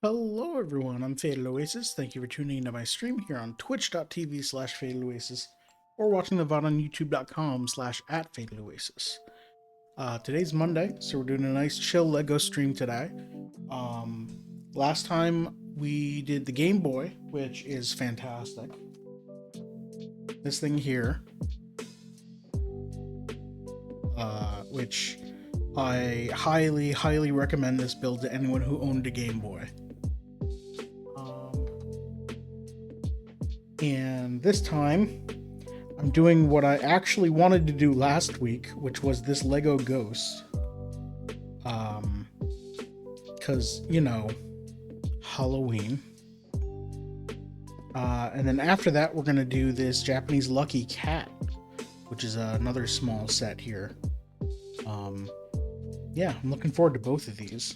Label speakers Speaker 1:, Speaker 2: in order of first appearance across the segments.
Speaker 1: Hello everyone, I'm Faded Oasis. Thank you for tuning into my stream here on twitch.tv/Faded Oasis or watching the VOD on youtube.com/at Faded Oasis. Today's Monday, so we're doing a nice chill Lego stream today. Last time we did the Game Boy, which is fantastic. This thing here, which I highly recommend this build to anyone who owned a Game Boy. And this time, I'm doing what I actually wanted to do last week, which was this Lego Ghost. Because, Halloween. And then after that, we're going to do this Japanese Lucky Cat, which is another small set here. Yeah, I'm looking forward to both of these.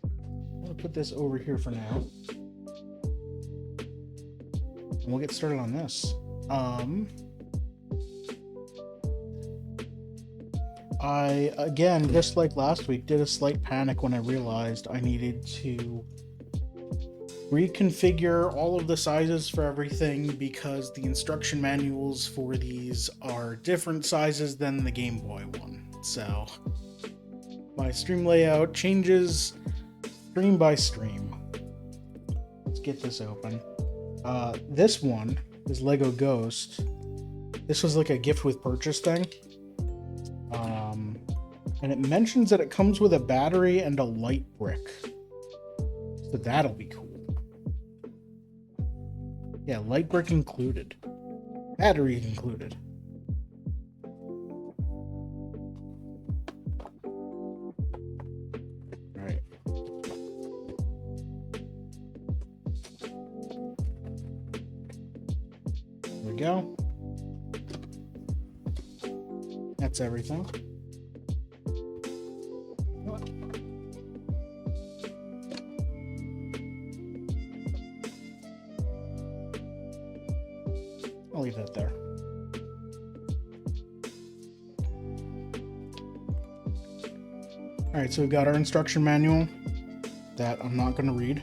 Speaker 1: I'm going to put this over here for now. And we'll get started on this. I, again, just like last week, did a slight panic when I realized I needed to reconfigure all of the sizes for everything because the instruction manuals for these are different sizes than the Game Boy one. So my stream layout changes stream by stream. Let's get this open. This one is Lego Ghost. This was like a gift with purchase thing. And it mentions that it comes with a battery and a light brick. So that'll be cool. Yeah, light brick included. Battery included. Alright. There we go. That's everything. I'll leave that there. Alright, so we've got our instruction manual that I'm not going to read.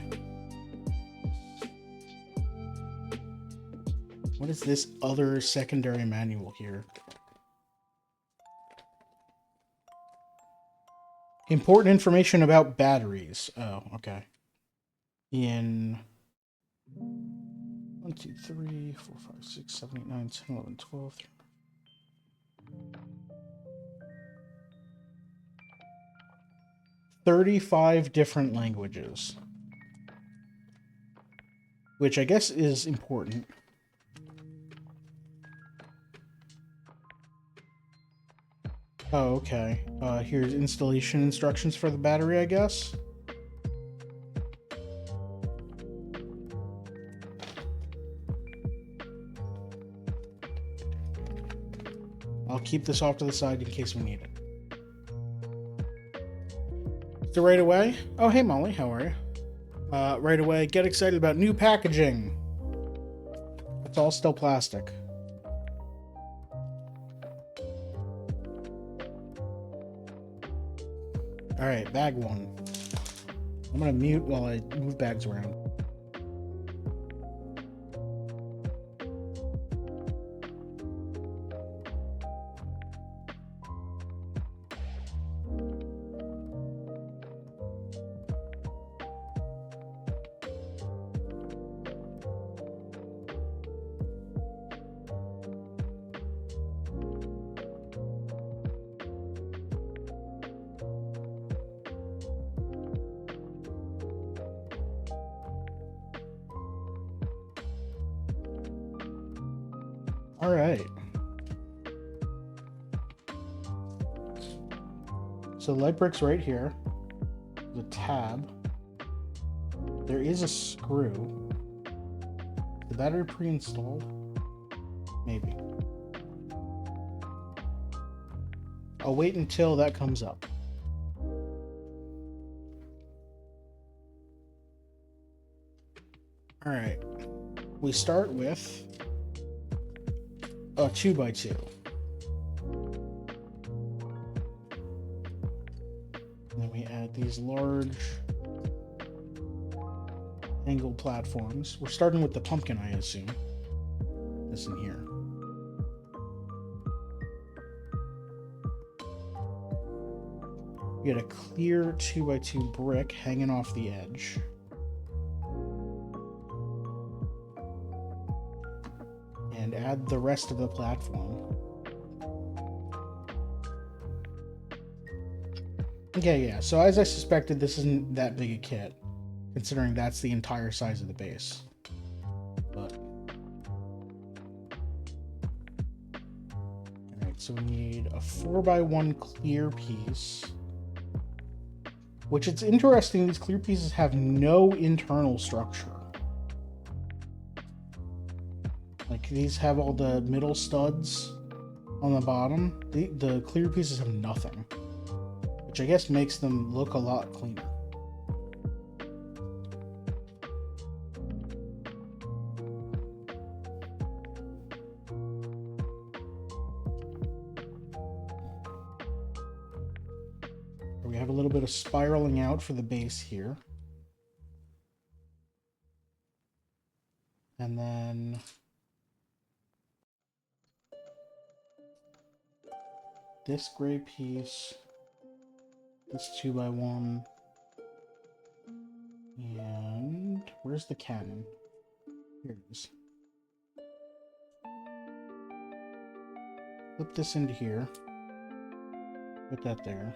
Speaker 1: What is this other secondary manual here? Important information about batteries. Oh, okay. In 1, 2, 3, 4, 5, 6, 7, 8, 9, 10, 11, 12. 35 different languages. Which I guess is important. Oh, okay. Here's installation instructions for the battery, I guess. I'll keep this off to the side in case we need it. So right away... Oh, hey Molly, how are you? Right away, get excited about new packaging. It's all still plastic. Alright, bag one. I'm gonna mute while I move bags around. All right. So light brick's right here. The tab. There is a screw. The battery pre-installed? Maybe. I'll wait until that comes up. All right. We start with a 2x2. And then we add these large angled platforms. We're starting with the pumpkin, I assume. This in here. We get a clear 2x2 brick hanging off the edge. And add the rest of the platform. Okay, yeah, so as I suspected, this isn't that big a kit, considering that's the entire size of the base. But alright, so we need a 4x1 clear piece. Which, it's interesting, these clear pieces have no internal structure. Like, these have all the middle studs on the bottom. The clear pieces have nothing. Which I guess makes them look a lot cleaner. We have a little bit of spiraling out for the base here. And then this gray piece, this 2x1, and where's the cannon? Here it is. Flip this into here. Put that there.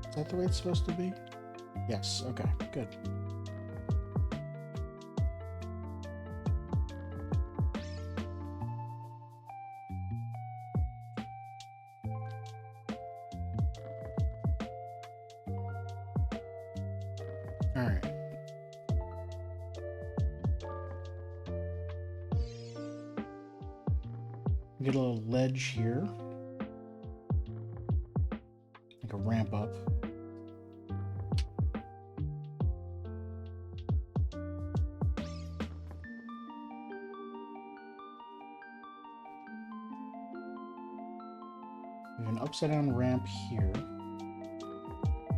Speaker 1: Is that the way it's supposed to be? Yes, okay, good. All right. Get a little ledge here. Like a ramp up. We have an upside down ramp here.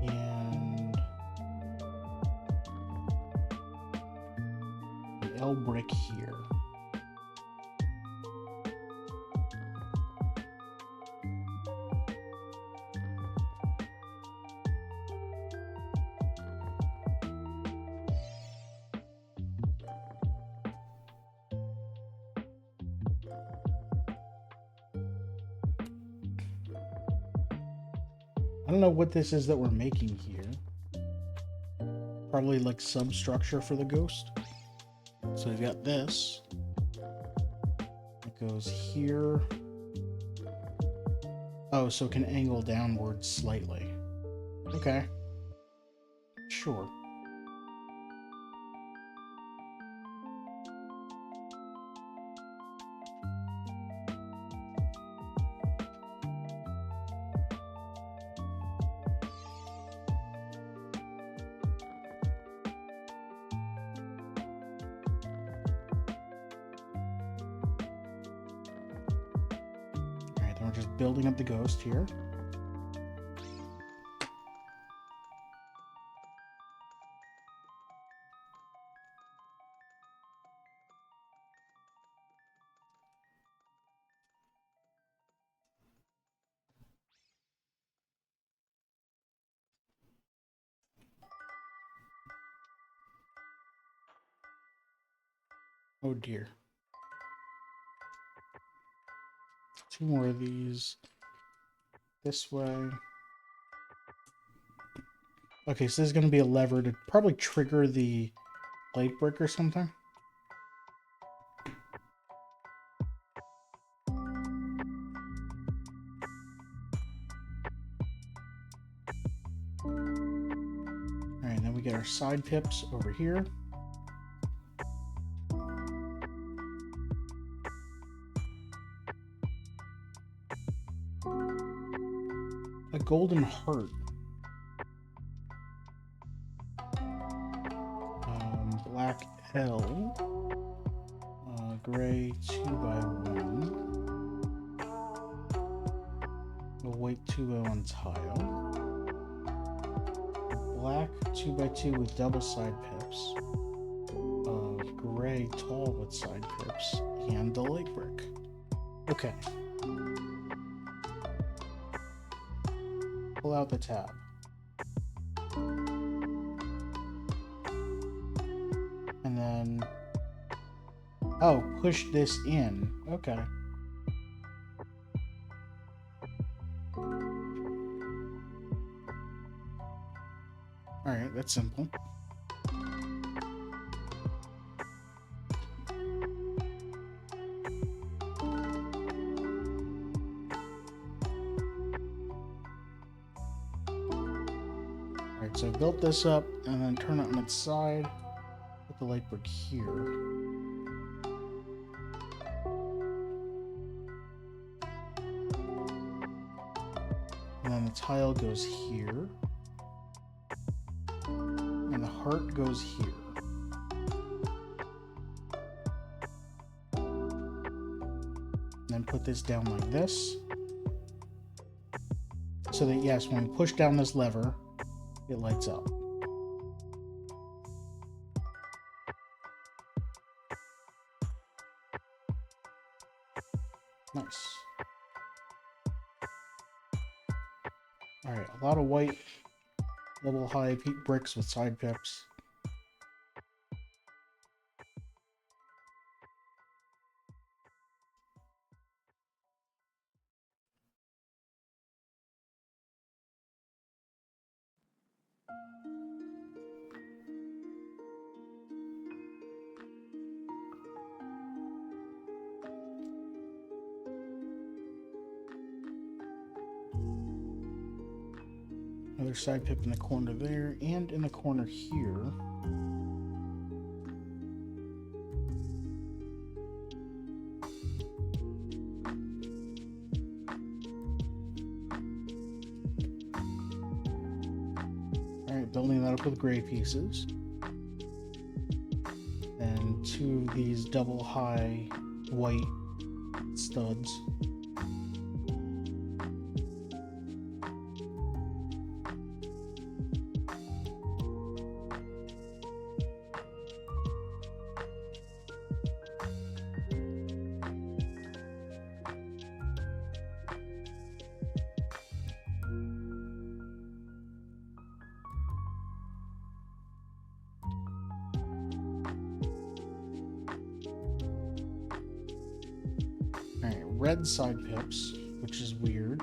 Speaker 1: And an L brick here. I don't know what this is that we're making here. Probably like substructure for the ghost. So we've got this. It goes here. Oh, so it can angle downwards slightly. Okay. Sure. We're just building up the ghost here. Oh dear. Two more of these. This way. Okay, so there's going to be a lever to probably trigger the light brick or something. Alright, then we get our side pips over here. A golden heart. Black L. gray 2x1. A white 2x1 tile. A black 2x2 with double side pips. A gray tall with side pips. And the light brick. Okay. Pull out the tab. And then, oh, push this in. Okay. Alright, that's simple. Alright, so I built this up and then turn it on its side. Put the light brick here. And then the tile goes here. And the heart goes here. And then put this down like this. So that, yes, when we push down this lever, it lights up. Nice. Alright, a lot of white, double high bricks with side pips. Another side pip in the corner there, and in the corner here. Alright, building that up with gray pieces. And two of these double high white studs. Red side pips, which is weird.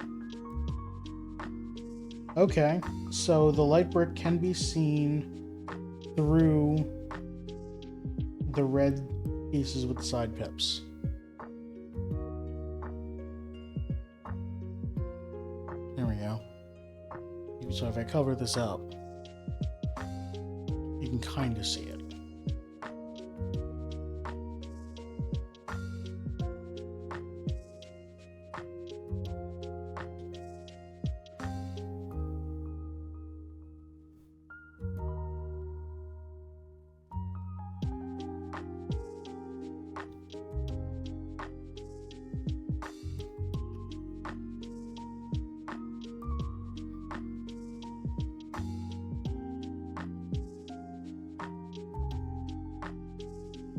Speaker 1: Okay, so the light brick can be seen through the red pieces with side pips. There we go. So if I cover this up, you can kind of see it.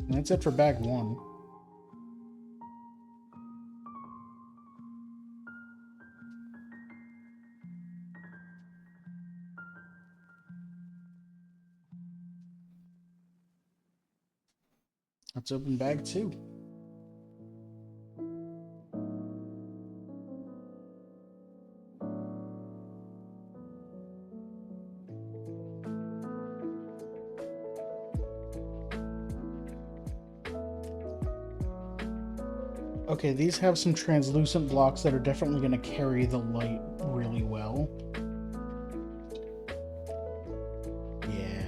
Speaker 1: And that's it for bag one. Let's open bag two. Okay, these have some translucent blocks that are definitely going to carry the light really well. Yeah.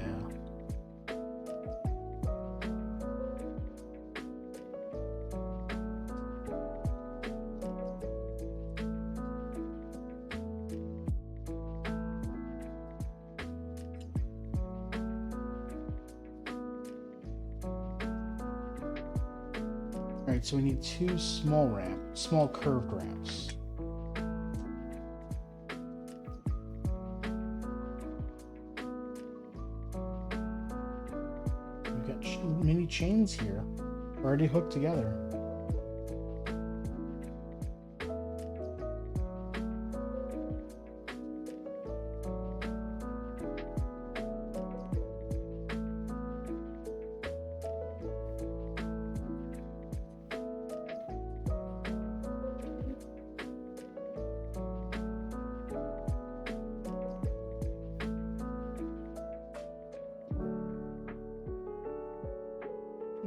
Speaker 1: Alright, so we need two small curved ramps. We've got mini chains here, already hooked together.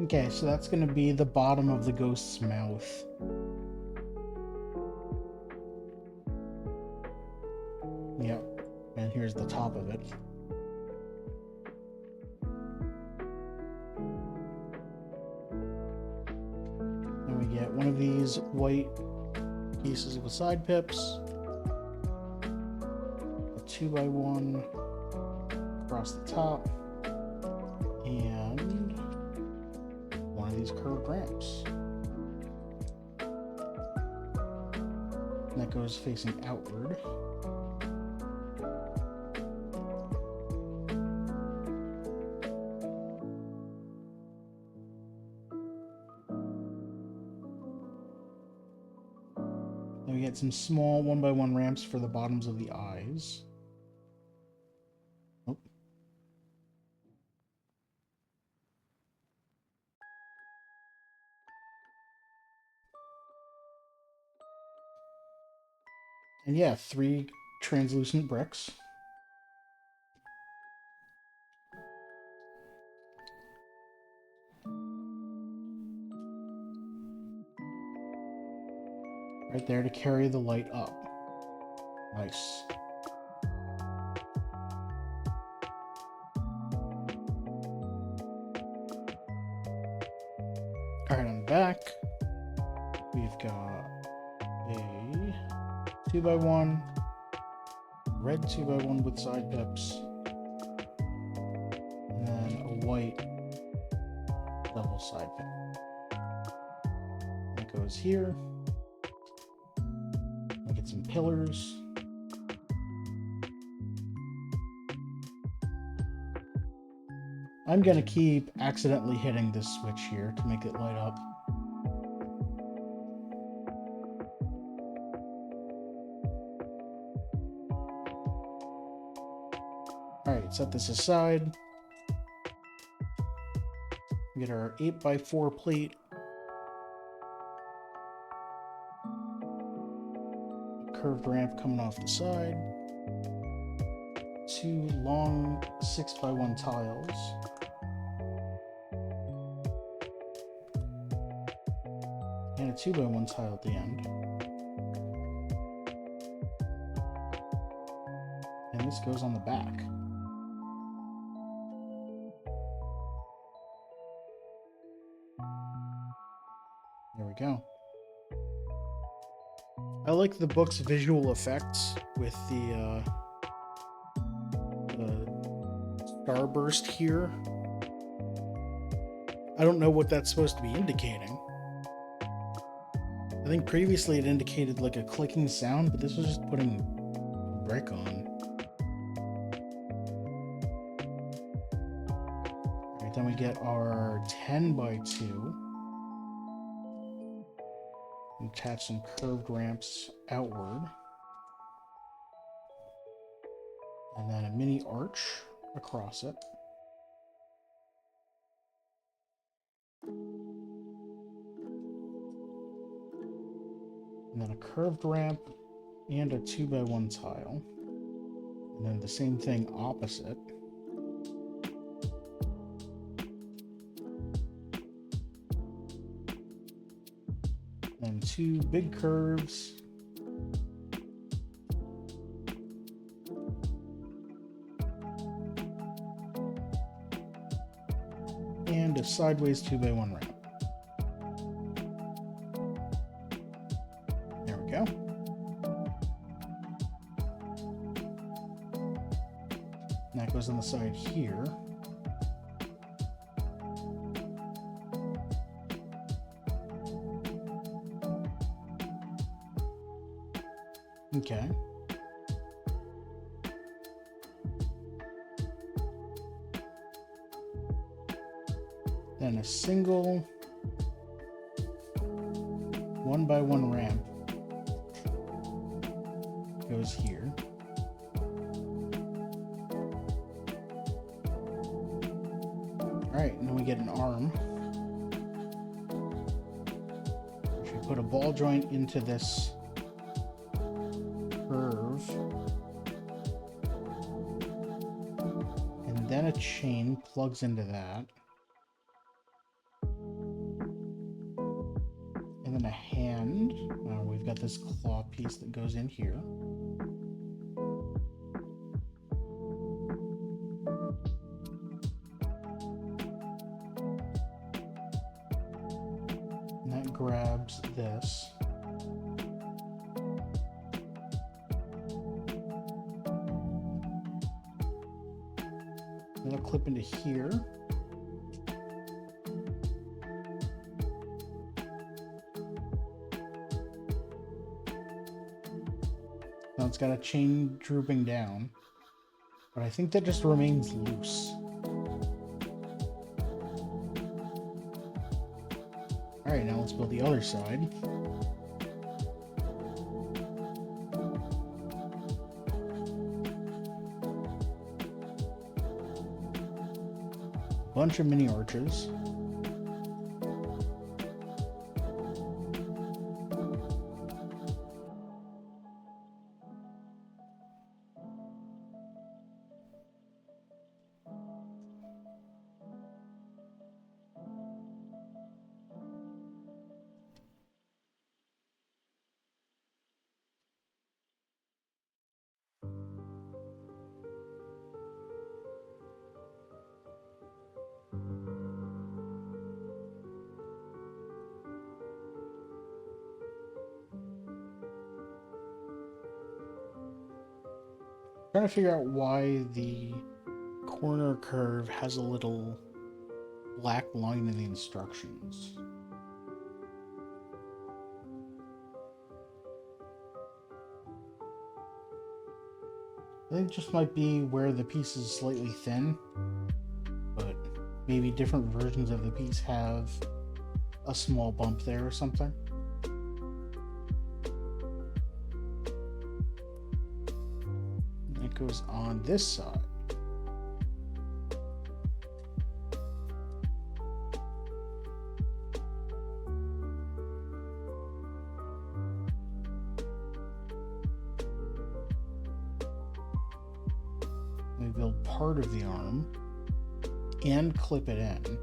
Speaker 1: Okay, so that's going to be the bottom of the ghost's mouth. Yep, and here's the top of it. And we get one of these white pieces with side pips, a 2x1 across the top, and one of these curved ramps. And that goes facing outward. Then we get some small 1x1 ramps for the bottoms of the eyes. Oh. And yeah, 3 translucent bricks. Right there to carry the light up. Nice. Alright, on the back, we've got a 2x1, red 2x1 with side pips, and then a white double side pip. That goes here. I get some pillars. I'm gonna keep accidentally hitting this switch here to make it light up. Alright, set this aside. We get our 8x4 plate. Curved ramp coming off the side. 2 long 6x1 tiles. And a 2x1 tile at the end. And this goes on the back. There we go. I like the book's visual effects with the starburst here. I don't know what that's supposed to be indicating. I think previously it indicated like a clicking sound, but this was just putting a brick on. Alright, then we get our 10x2. Attach some curved ramps outward. And then a mini arch across it. And then a curved ramp and a 2x1 tile. And then the same thing opposite. And 2 big curves. And a sideways 2x1 ramp. There we go. And that goes on the side here. Okay. Then a single 1x1 ramp goes here. Alright, now we get an arm. We should put a ball joint into this curve. And then a chain plugs into that. And then a hand. We've got this claw piece that goes in here. And that grabs this. That'll clip into here. Now it's got a chain drooping down, but I think that just remains loose. Alright, now let's build the other side. Bunch of mini arches. Trying to figure out why the corner curve has a little black line in the instructions. I think it just might be where the piece is slightly thin, but maybe different versions of the piece have a small bump there or something. It goes on this side. We build part of the arm and clip it in.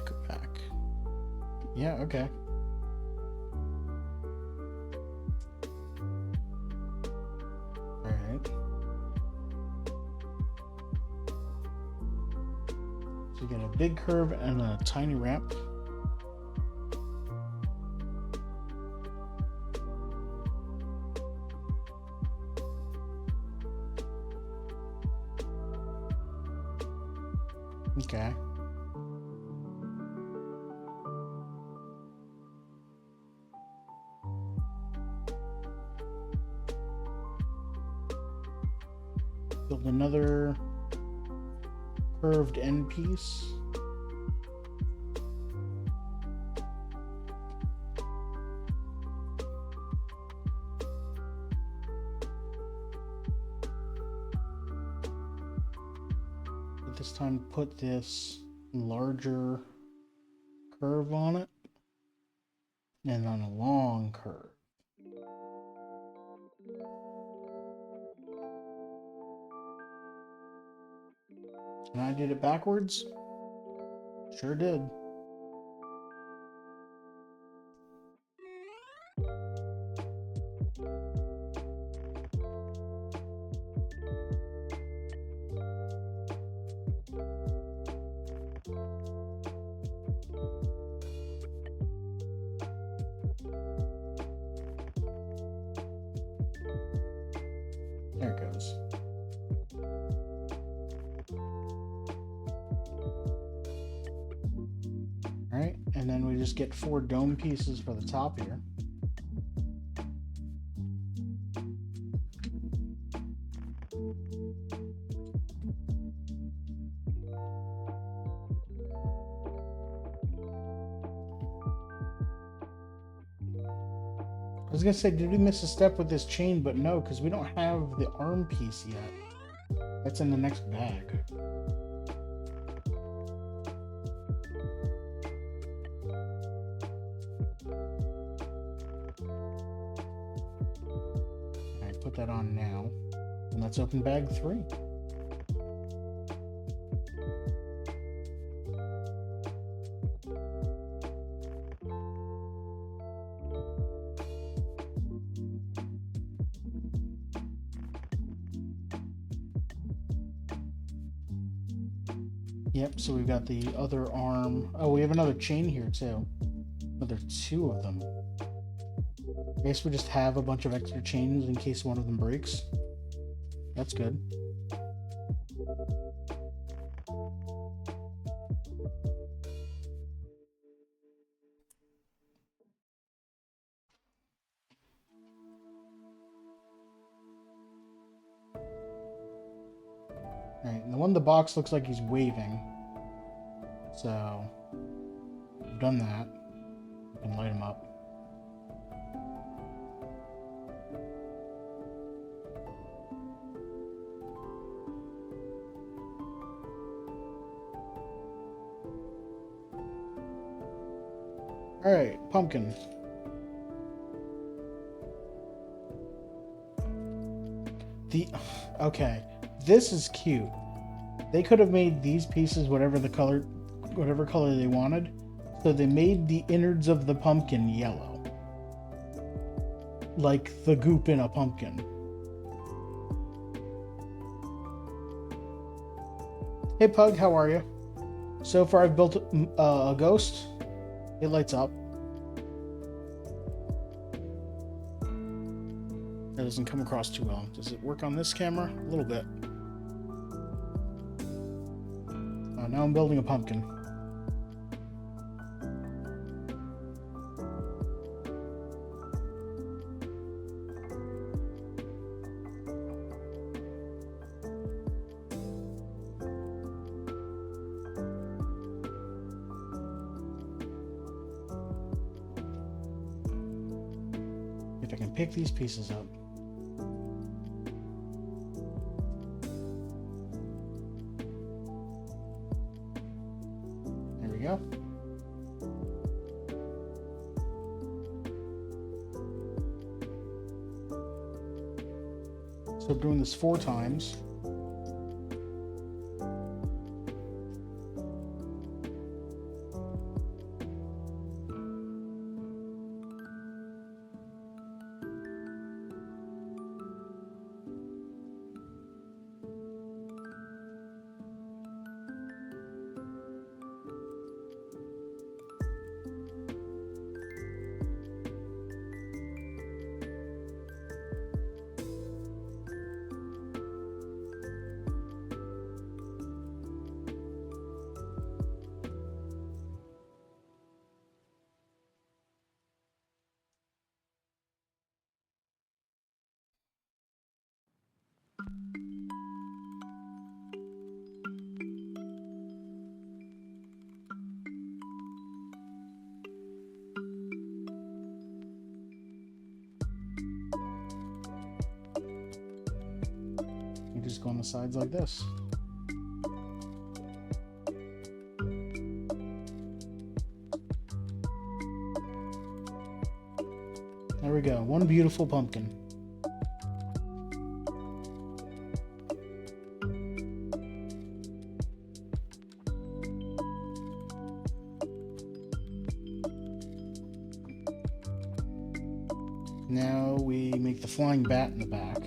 Speaker 1: Go back. Yeah, okay. Alright. So you get a big curve and a tiny ramp. Okay. Build another curved end piece. This time put this larger curve on it and on a long curve. And I did it backwards. Sure did. There it goes. All right. And then we just get 4 dome pieces for the top here. I was gonna say, did we miss a step with this chain? But no, because we don't have the arm piece yet. That's in the next bag. Alright, put that on now. And let's open bag 3. Yep, so we've got the other arm. Oh, we have another chain here too. Another 2 of them. I guess we just have a bunch of extra chains in case one of them breaks. That's good. Alright, and the one in the box looks like he's waving. So, we've done that. We can light him up. Alright, pumpkin. Okay, this is cute. They could have made these pieces whatever color they wanted. So they made the innards of the pumpkin yellow. Like the goop in a pumpkin. Hey Pug, how are you? So far I've built a ghost. It lights up. That doesn't come across too well. Does it work on this camera? A little bit. Now I'm building a pumpkin. If I can pick these pieces up. There we go. So I'm doing this 4 times. You just go on the sides like this. There we go. One beautiful pumpkin. Now we make the flying bat in the back.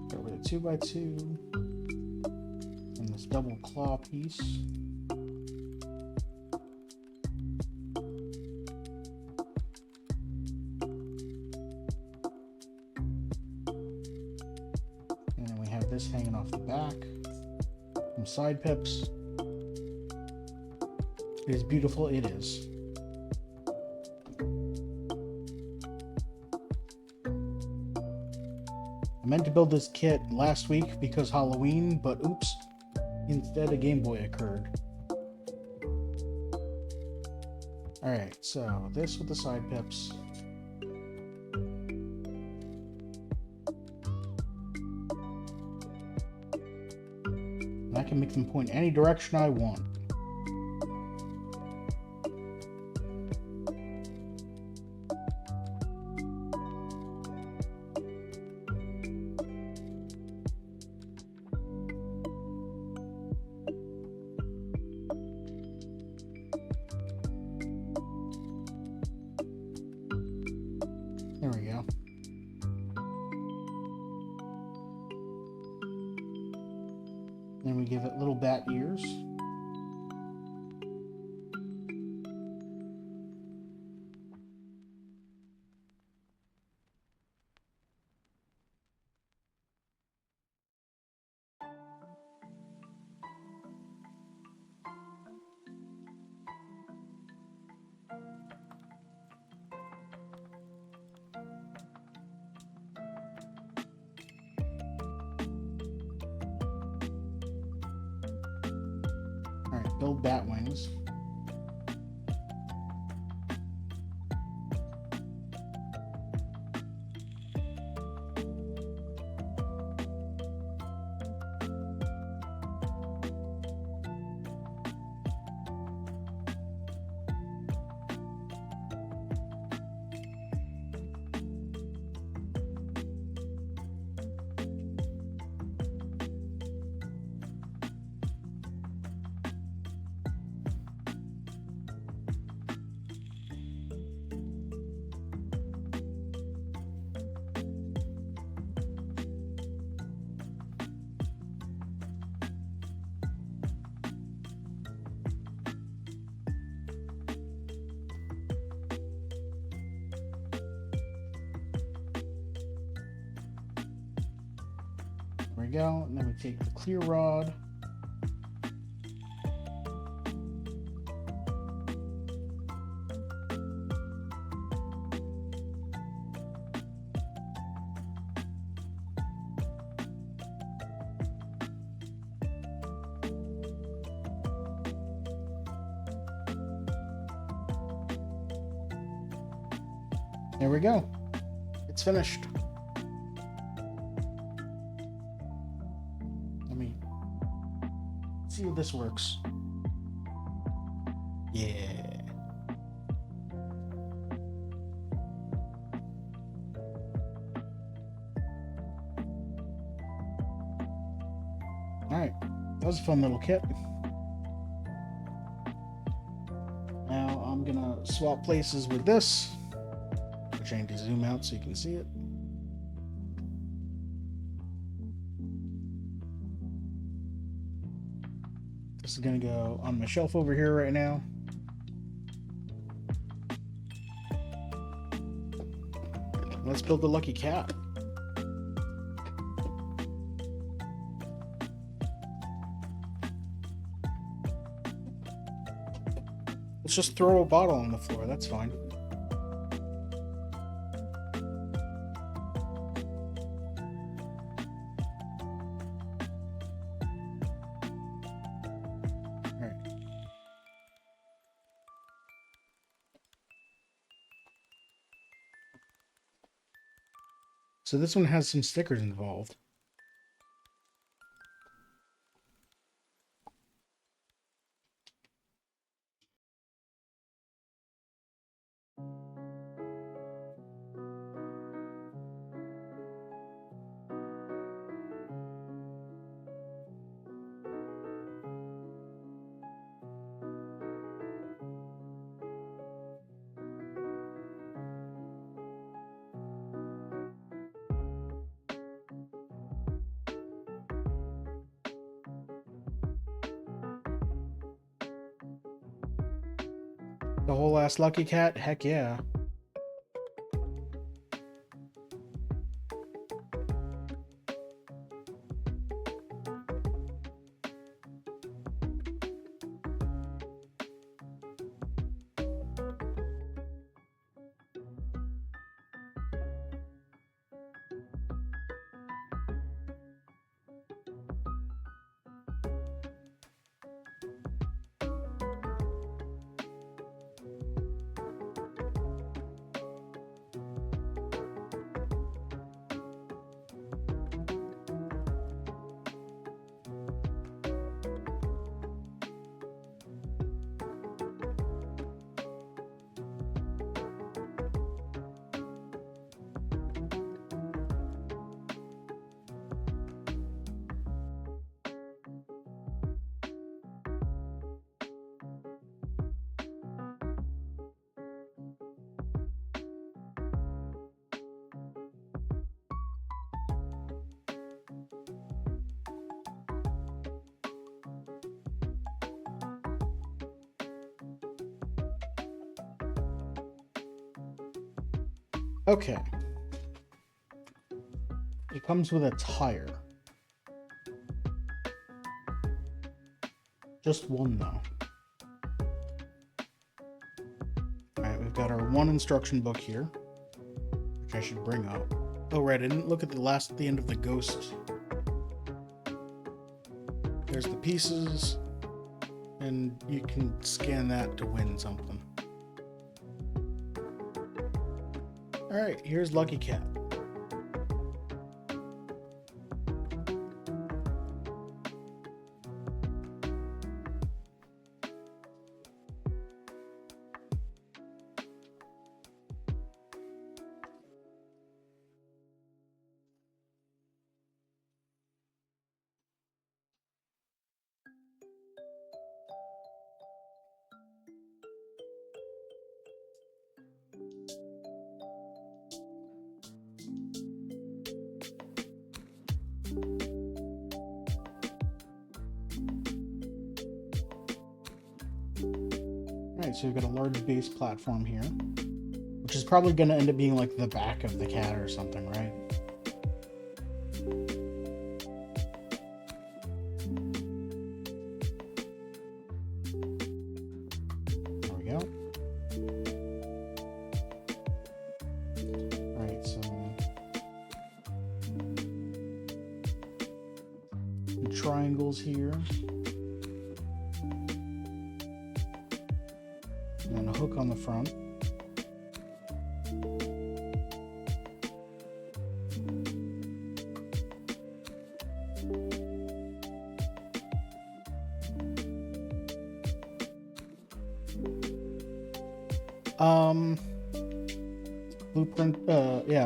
Speaker 1: Start with a 2x2 and this double claw piece. this hanging off the back. Some side pips. It is beautiful, it is. I meant to build this kit last week because Halloween, but oops, instead a Game Boy occurred. Alright, so this with the side pips. And I can make them point any direction I want. There we go. Then we give it little bat ears. Alright, build bat wings. There we go. And then we take the clear rod. There we go. It's finished. Let me see if this works. Yeah. Alright. That was a fun little kit. Now I'm gonna swap places with this. Trying to zoom out so you can see it. This is going to go on my shelf over here right now. Let's build the lucky cat. Let's just throw a bottle on the floor, that's fine. So this one has some stickers involved. The whole ass lucky cat? Heck yeah. Okay. It comes with a tire. Just one, though. Alright, we've got our one instruction book here, which I should bring up. Oh, right, I didn't look at the end of the ghost. There's the pieces, and you can scan that to win something. Alright, here's Lucky Cat. Alright, so we've got a large base platform here, which is probably going to end up being like the back of the cat or something, right? There we go. Alright, some triangles here. And a hook on the front.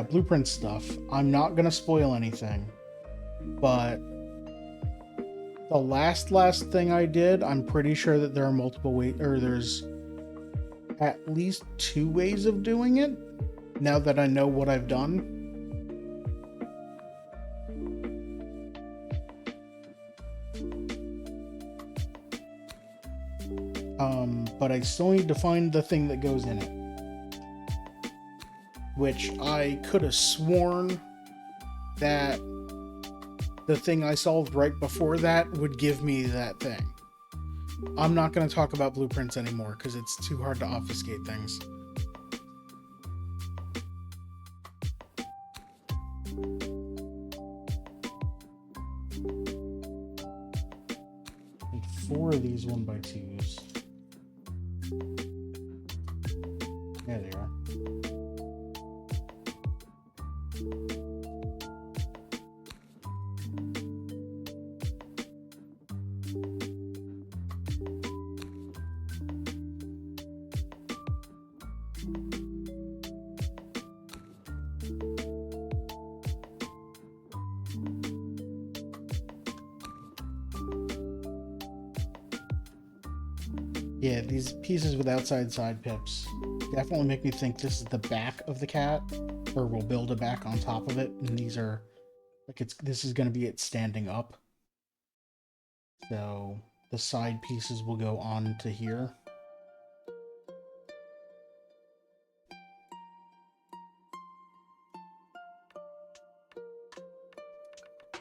Speaker 1: Blueprint stuff. I'm not gonna spoil anything, but the last thing I did, I'm pretty sure that there are multiple ways, or there's at least 2 ways of doing it, now that I know what I've done. But I still need to find the thing that goes in it, which I could have sworn that the thing I solved right before that would give me that thing. I'm not going to talk about blueprints anymore because it's too hard to obfuscate things. Need 4 of these 1x2s. There they are. Yeah, these pieces with outside side pips definitely make me think this is the back of the cat, or we'll build a back on top of it, and these are like this is going to be it standing up. So the side pieces will go on to here.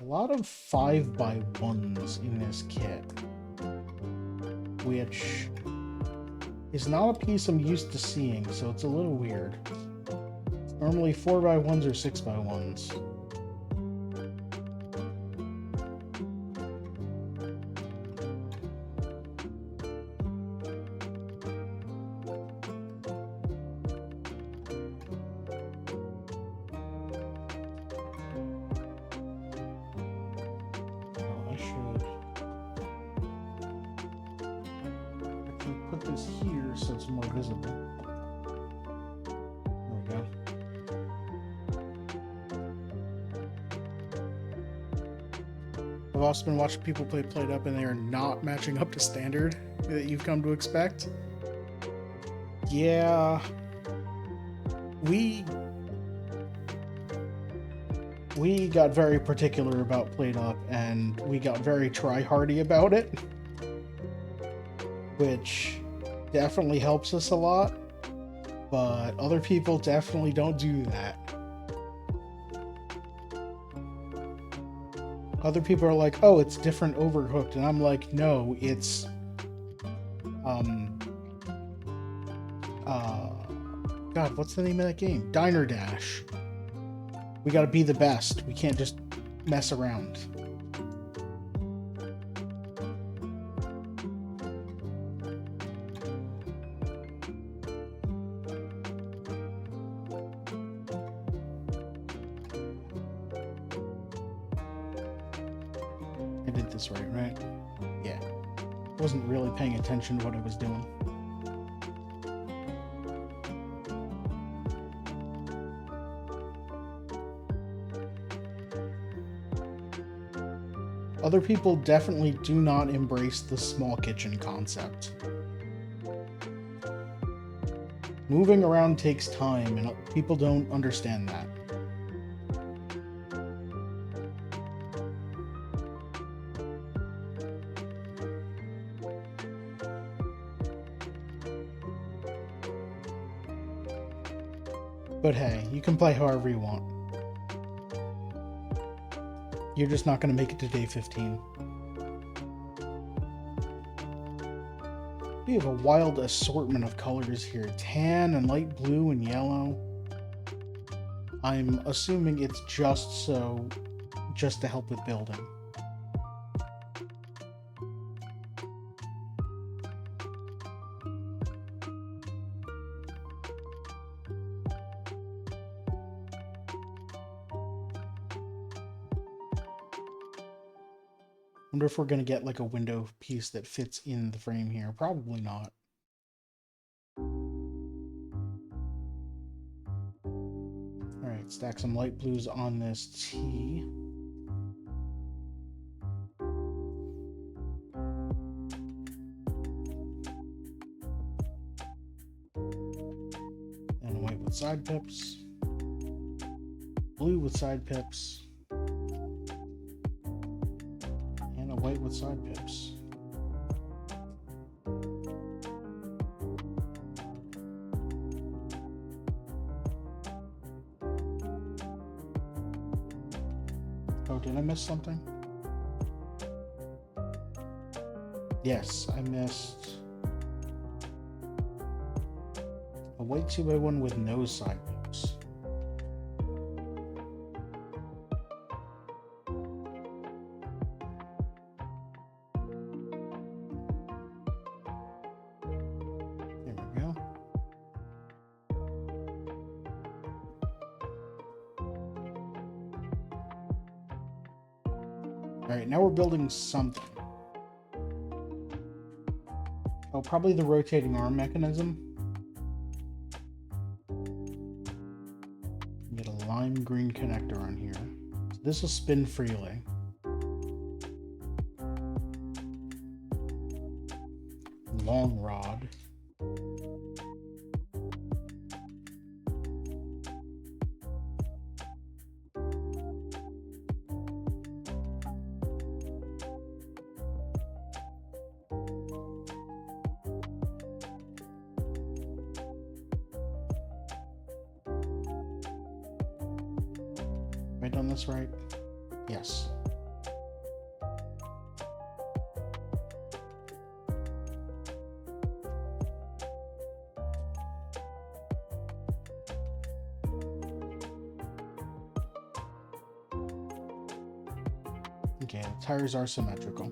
Speaker 1: A lot of 5x1s in this kit, which is not a piece I'm used to seeing, so it's a little weird. Normally 4x1s or 6x1s. Put this here so it's more visible. There we go. I've also been watching people play PlateUp and they are not matching up to standard that you've come to expect. Yeah. We got very particular about PlateUp and we got very try-hardy about it, which definitely helps us a lot, but other people definitely don't do that. Other people are like, oh, it's different Overcooked, and I'm like, no, it's God, what's the name of that game? Diner Dash. We gotta be the best. We can't just mess around. I did this right? Yeah. Wasn't really paying attention to what I was doing. Other people definitely do not embrace the small kitchen concept. Moving around takes time, and people don't understand that. But hey, you can play however you want. You're just not going to make it to day 15. We have a wild assortment of colors here. Tan and light blue and yellow. I'm assuming it's just to help with building. Wonder if we're going to get like a window piece that fits in the frame here. Probably not. Alright, stack some light blues on this T. And white with side pips. Blue with side pips. White with side pips. Oh, did I miss something? Yes, I missed a white 2x1 with no side pips. Alright, now we're building something. Oh, probably the rotating arm mechanism. Get a lime green connector on here. So this will spin freely. Long rod. Have I done this right? Yes. Okay, the tires are symmetrical.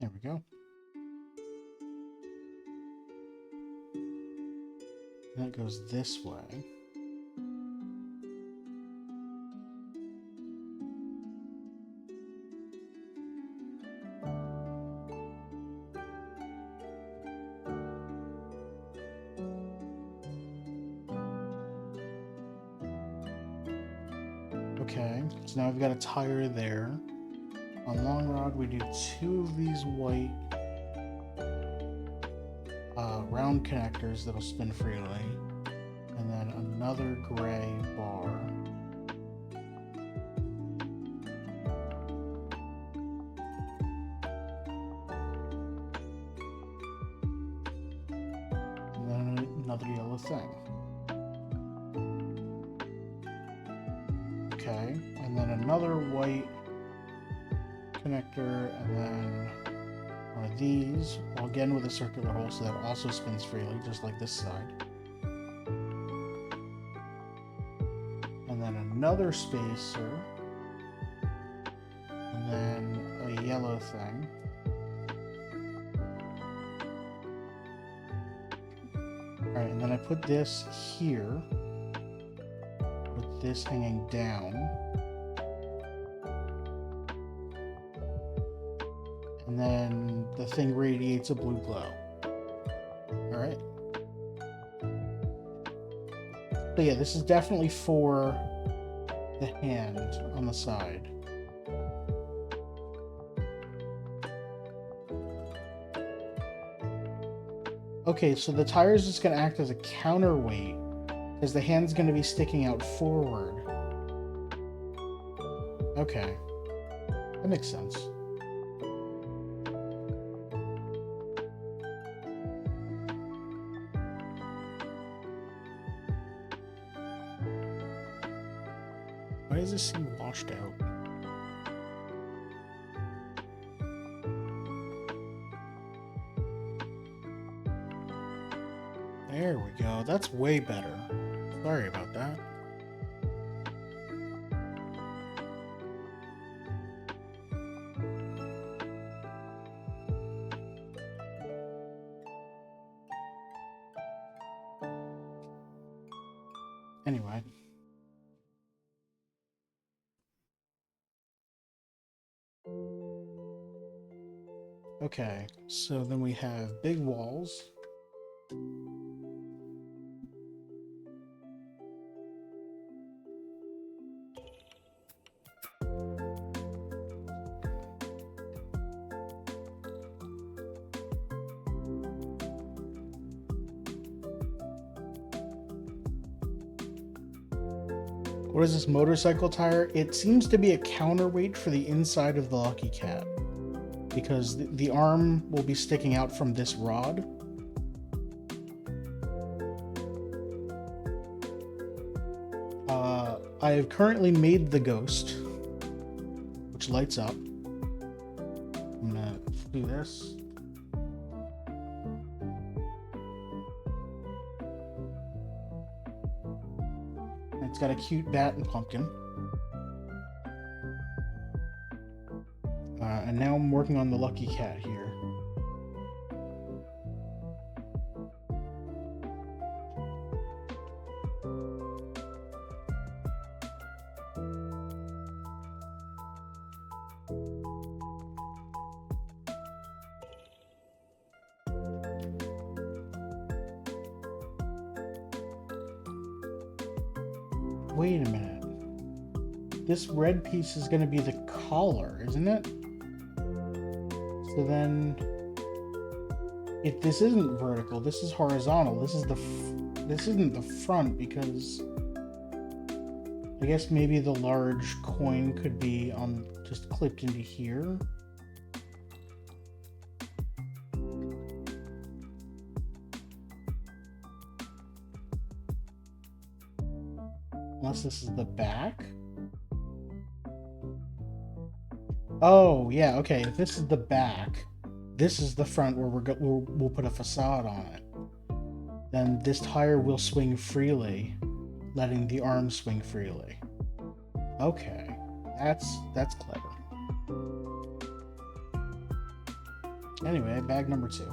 Speaker 1: There we go. And it goes this way. Okay, so now we've got a tire there. On long rod, we do 2 of these white round connectors that'll spin freely, and then another gray bar. And then another yellow thing. Okay, and then another white connector, and then one of these, well, again with a circular hole, so that also spins freely, just like this side. And then another spacer, and then a yellow thing. Alright, and then I put this here, with this hanging down. And then the thing radiates a blue glow. Alright. So yeah, this is definitely for the hand on the side. Okay, so the tire is just going to act as a counterweight, because the hand's going to be sticking out forward. Okay. That makes sense. Why does this seem washed out? There we go. That's way better. Sorry about that. Anyway. Okay, so then we have big walls. What is this motorcycle tire? It seems to be a counterweight for the inside of the Lucky Cat, because the arm will be sticking out from this rod. I have currently made the ghost, which lights up. I'm gonna do this. It's got a cute bat and pumpkin. And now I'm working on the Lucky Cat here. Wait a minute. This red piece is going to be the collar, isn't it? So then, if this isn't vertical, this is horizontal. This isn't the front, because I guess maybe the large coin could be on just clipped into here. Unless this is the back. Oh, yeah, okay. If this is the back, this is the front where we'll put a facade on it. Then this tire will swing freely, letting the arm swing freely. Okay, that's clever. Anyway, bag number 2.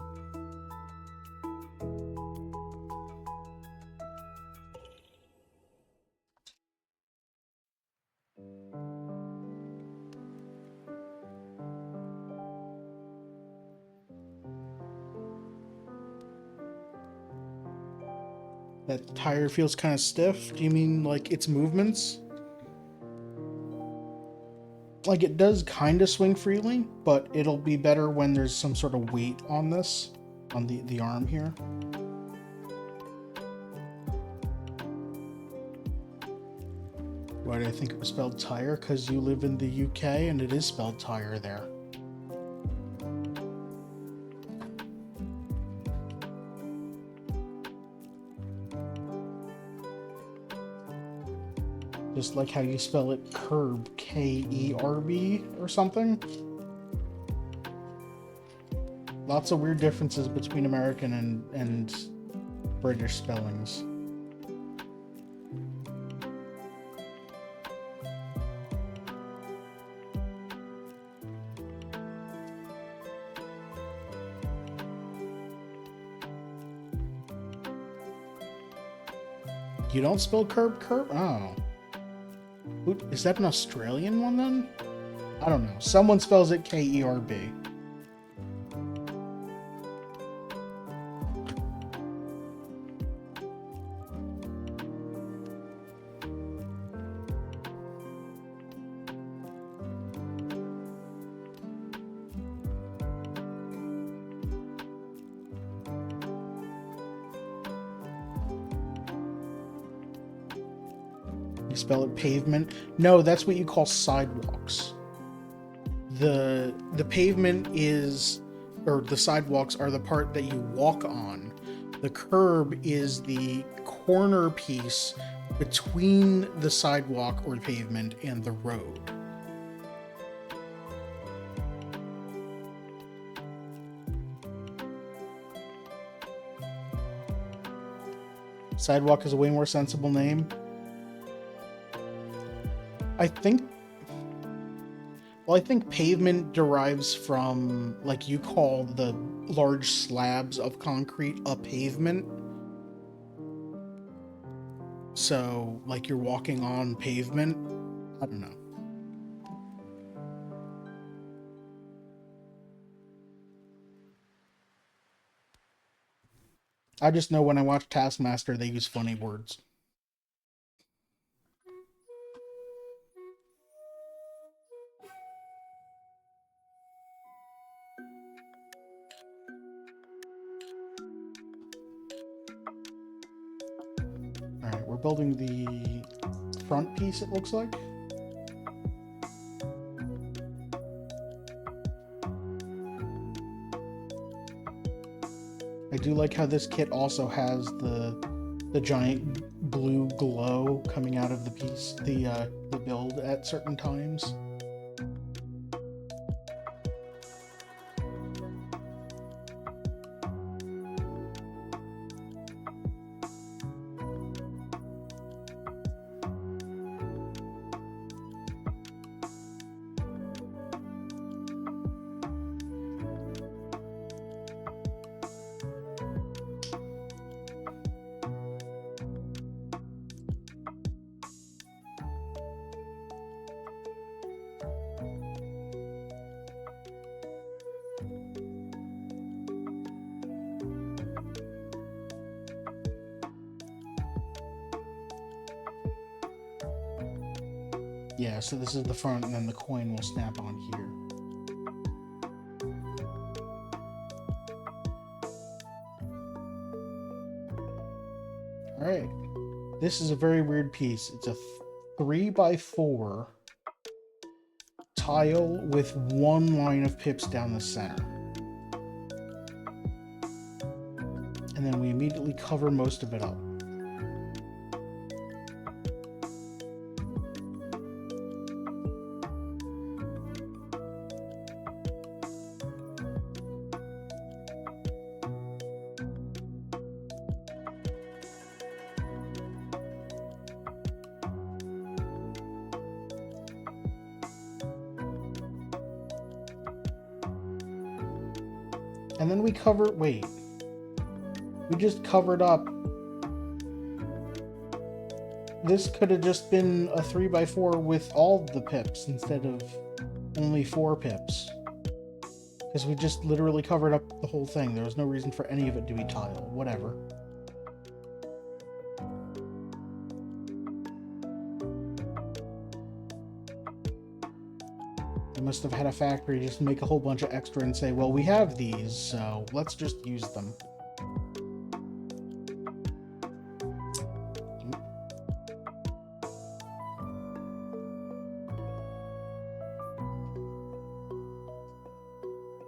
Speaker 1: That tire feels kind of stiff. Do you mean like its movements? Like, it does kind of swing freely, but it'll be better when there's some sort of weight on this. on the arm here. Why did I think it was spelled tire? Because you live in the UK and it is spelled tire there. Just like how you spell it curb, K-E-R-B or something. Lots of weird differences between American and British spellings. You don't spell curb? Oh. Is that an Australian one then? I don't know. Someone spells it K-E-R-B. Spell it pavement. No, that's what you call sidewalks. The pavement is, or the sidewalks are the part that you walk on. The curb is the corner piece between the sidewalk or pavement and the road. Sidewalk is a way more sensible name. I think pavement derives from, like, you call the large slabs of concrete a pavement. So, like, you're walking on pavement. I don't know. I just know when I watch Taskmaster, they use funny words. Alright, we're building the front piece, it looks like. I do like how this kit also has the giant blue glow coming out of the piece, the build at certain times. Yeah, so this is the front, and then the coin will snap on here. Alright. This is a very weird piece. It's a 3x4 tile with one line of pips down the center. And then we immediately cover most of it up. And then we cover, wait, we just covered up. This could have just been a 3x4 with all the pips instead of only 4 pips. Because we just literally covered up the whole thing. There was no reason for any of it to be tile. Whatever. must have had a factory just make a whole bunch of extra and say, well, we have these, so let's just use them.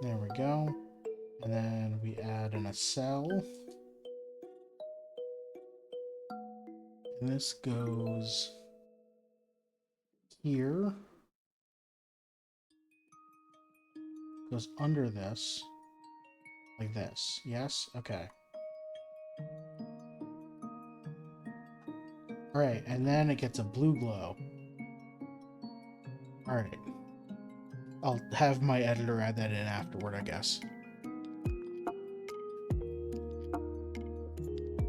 Speaker 1: There we go. And then we add in a cell. And this goes here. Goes under this. Like this. Yes? Okay. Alright, and then it gets a blue glow. Alright. I'll have my editor add that in afterward, I guess.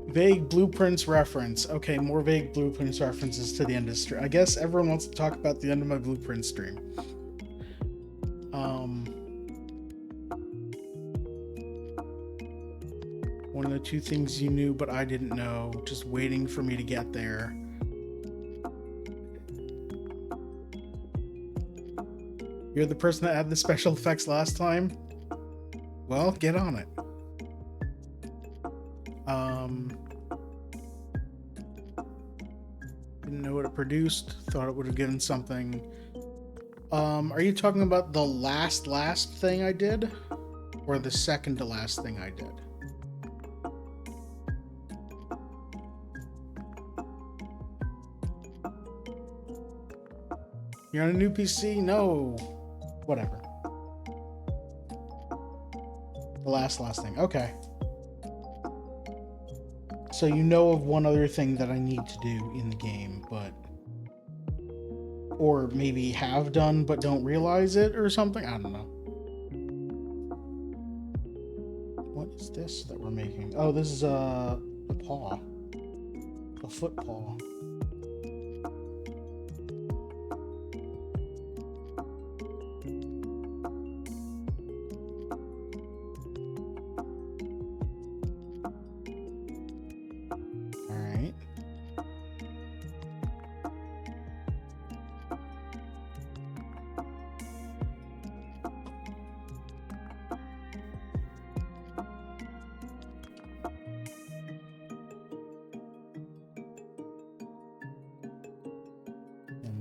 Speaker 1: Vague blueprints reference. Okay, more vague blueprints references to the industry. I guess everyone wants to talk about the end of my blueprint stream. One of the two things you knew but I didn't know, just waiting for me to get there. You're the person that added the special effects last time? Well, get on it. Didn't know what it produced. Thought it would have given something. Are you talking about the last thing I did? Or the second to last thing I did? You're on a new PC? No. Whatever. The last thing. Okay. So you know of one other thing that I need to do in the game, but... Or maybe have done, but don't realize it or something? I don't know. What is this that we're making? Oh, this is a paw. A foot paw.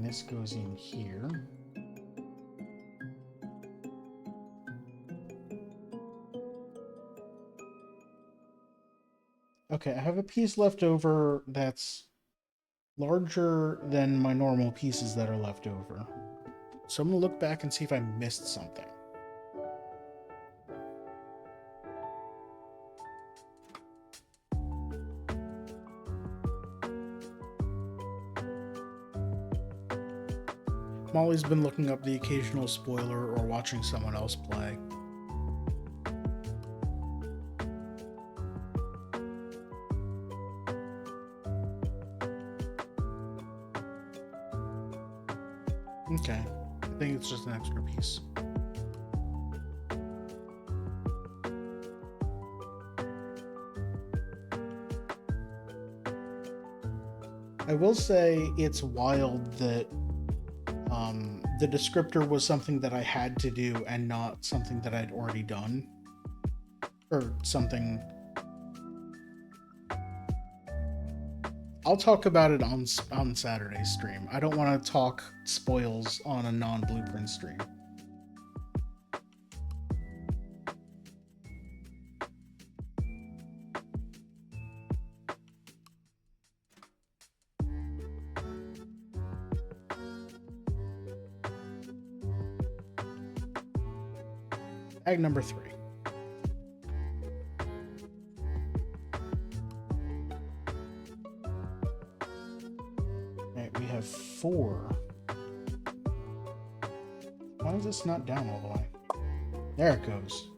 Speaker 1: This goes in here. Okay, I have a piece left over that's larger than my normal pieces that are left over. So I'm gonna look back and see if I missed something. Molly's been looking up the occasional spoiler or watching someone else play. Okay, I think it's just an extra piece. I will say it's wild that the descriptor was something that I had to do and not something that I'd already done. Or something. I'll talk about it on Saturday's stream. I don't want to talk spoils on a non-blueprint stream. Bag number 3. Alright, we have 4. Why is this not down all the way? There it goes.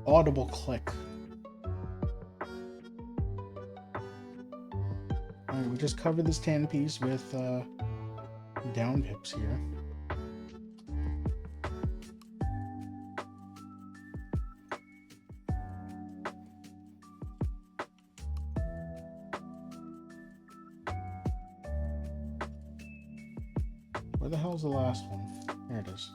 Speaker 1: Audible click. Alright, we just covered this tan piece with down pips here. Where the hell's the last one? There it is.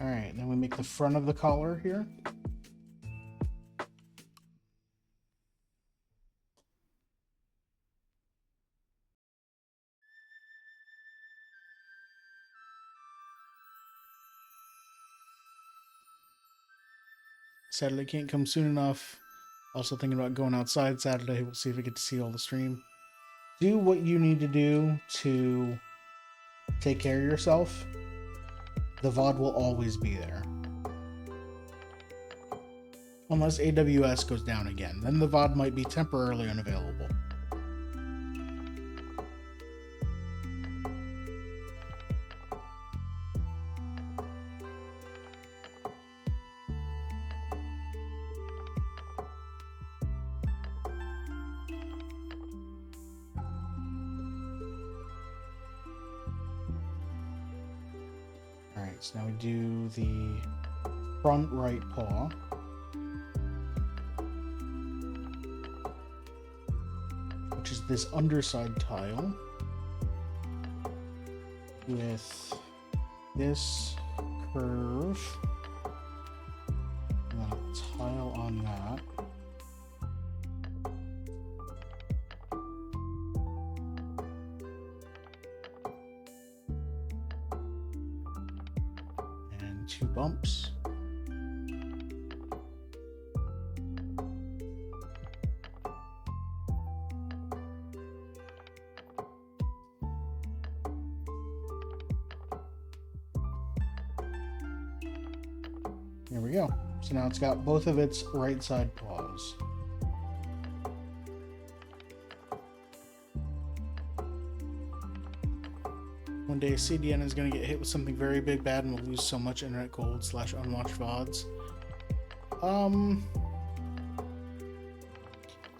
Speaker 1: All right, then we make the front of the collar here. Saturday can't come soon enough. Also thinking about going outside Saturday. We'll see if we get to see all the stream. Do what you need to do to take care of yourself. The VOD will always be there. Unless AWS goes down again. Then the VOD might be temporarily unavailable. Alright, so now we do the front right paw. Which is this underside tile. With this curve. And then a tile on that. And 2 bumps. There we go. So now it's got both of its right side paws. One day CDN is going to get hit with something very big bad and we'll lose so much internet gold / unwatched VODs.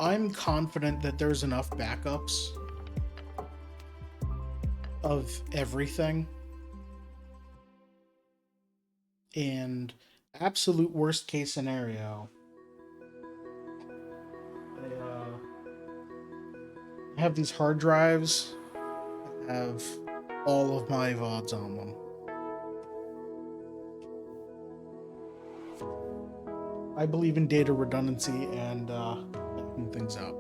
Speaker 1: I'm confident that there's enough backups of everything. And absolute worst case scenario, I have these hard drives that have all of my VODs on them. I believe in data redundancy and backing things up.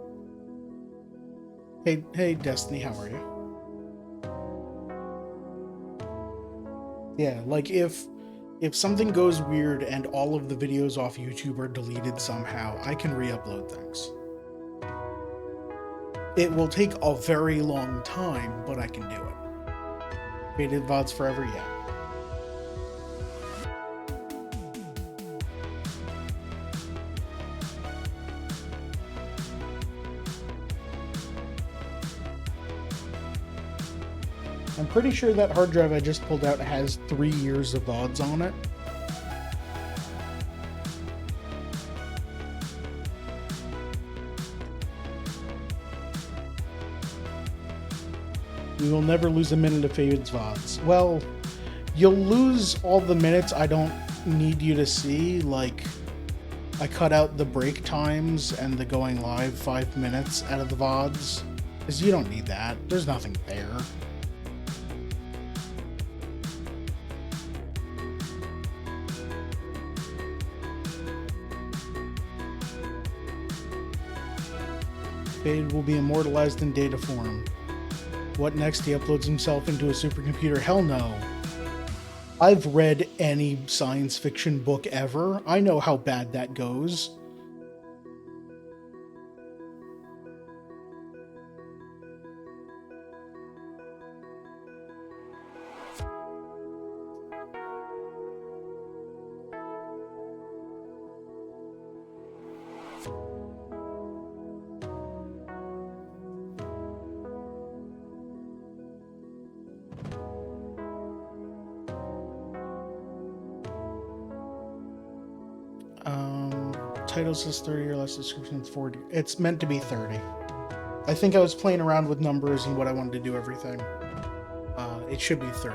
Speaker 1: Hey Destiny, how are you? Yeah, like if something goes weird and all of the videos off YouTube are deleted somehow, I can re-upload things. It will take a very long time, but I can do it. Faded VODs forever, yeah. I'm pretty sure that hard drive I just pulled out has 3 years of VODs on it. You will never lose a minute of Favid's VODs. Well, you'll lose all the minutes I don't need you to see, like I cut out the break times and the going live 5 minutes out of the VODs, because you don't need that. There's nothing there. Fade will be immortalized in data form. What next? He uploads himself into a supercomputer? Hell no. I've read any science fiction book ever. I know how bad that goes. Title says 30 or less, description is 40. It's meant to be 30. I think I was playing around with numbers and what I wanted to do everything. It should be 30.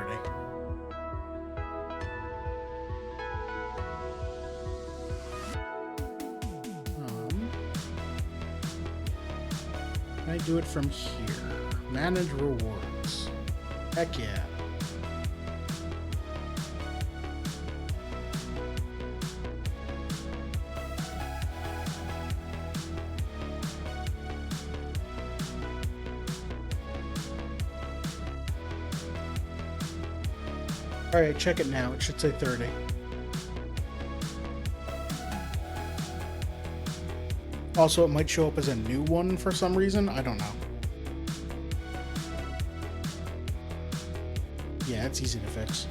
Speaker 1: Can I do it from here? Manage rewards. Heck yeah. Alright, check it now. It should say 30. Also, it might show up as a new one for some reason. I don't know. Yeah, it's easy to fix.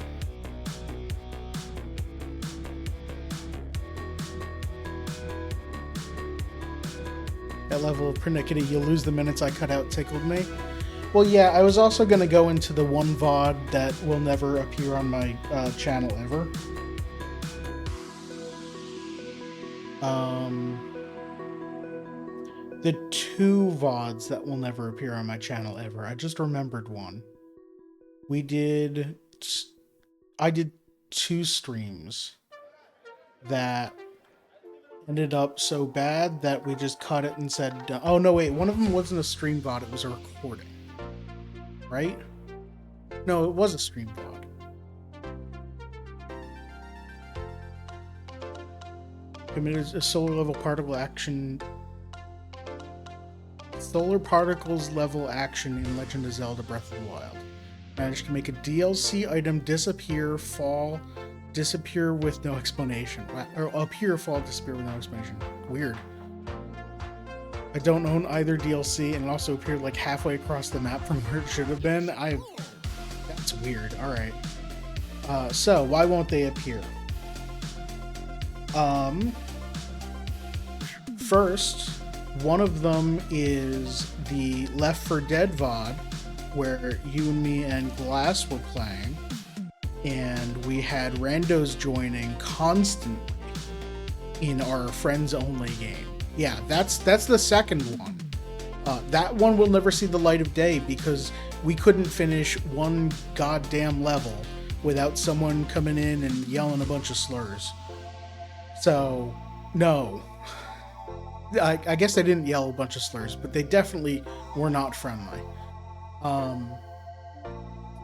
Speaker 1: That level of pernickety, you'll lose the minutes I cut out, tickled me. Well, yeah, I was also going to go into the one VOD that will never appear on my channel ever. The 2 VODs that will never appear on my channel ever. I just remembered one. I did 2 streams that ended up so bad that we just cut it and said, oh no, wait, one of them wasn't a stream VOD, it was a recording. Right? No, it was a stream VOD. Committed a solar level particle action. Solar particles level action in Legend of Zelda Breath of the Wild. Managed to make a DLC item disappear, fall, disappear with no explanation. Or appear, fall, disappear with no explanation. Weird. I don't own either DLC, and it also appeared like halfway across the map from where it should have been. That's weird. Alright. So, why won't they appear? First, one of them is the Left 4 Dead VOD, where you and me and Glass were playing, and we had randos joining constantly in our friends only game. Yeah, that's the second one. That one will never see the light of day because we couldn't finish one goddamn level without someone coming in and yelling a bunch of slurs. So, no. I guess they didn't yell a bunch of slurs, but they definitely were not friendly.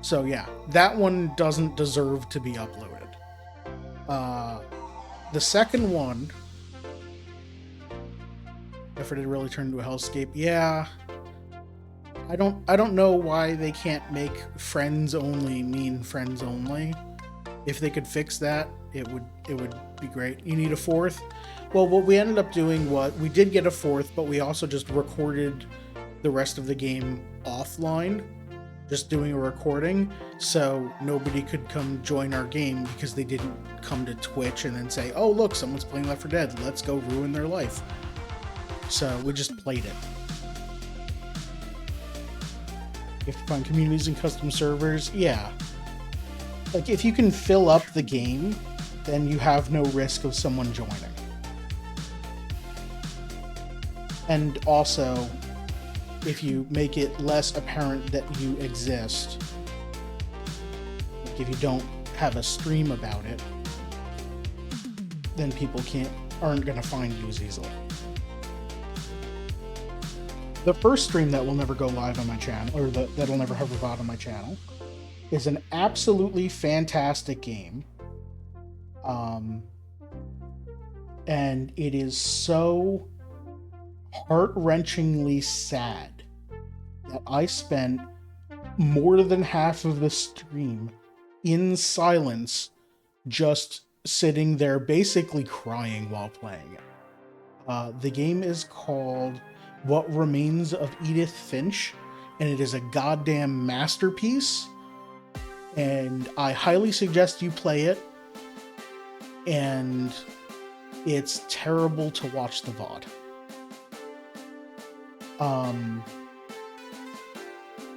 Speaker 1: So yeah, that one doesn't deserve to be uploaded. The second one, if it had really turned into a hellscape, yeah. I don't know why they can't make friends only mean friends only. If they could fix that, it would be great. You need a 4th? Well, what we ended up doing was we did get a 4th, but we also just recorded the rest of the game offline, just doing a recording, so nobody could come join our game because they didn't come to Twitch and then say, oh look, someone's playing Left 4 Dead, let's go ruin their life. So we just played it. You have to find communities and custom servers. Yeah. Like, if you can fill up the game, then you have no risk of someone joining. And also, if you make it less apparent that you exist, like if you don't have a stream about it, then people aren't going to find you as easily. The first stream that will never go live on my channel, or that'll never have a VOD on my channel, is an absolutely fantastic game. And it is so heart-wrenchingly sad that I spent more than half of the stream in silence, just sitting there basically crying while playing it. The game is called What Remains of Edith Finch, and it is a goddamn masterpiece, and I highly suggest you play it, and it's terrible to watch the VOD.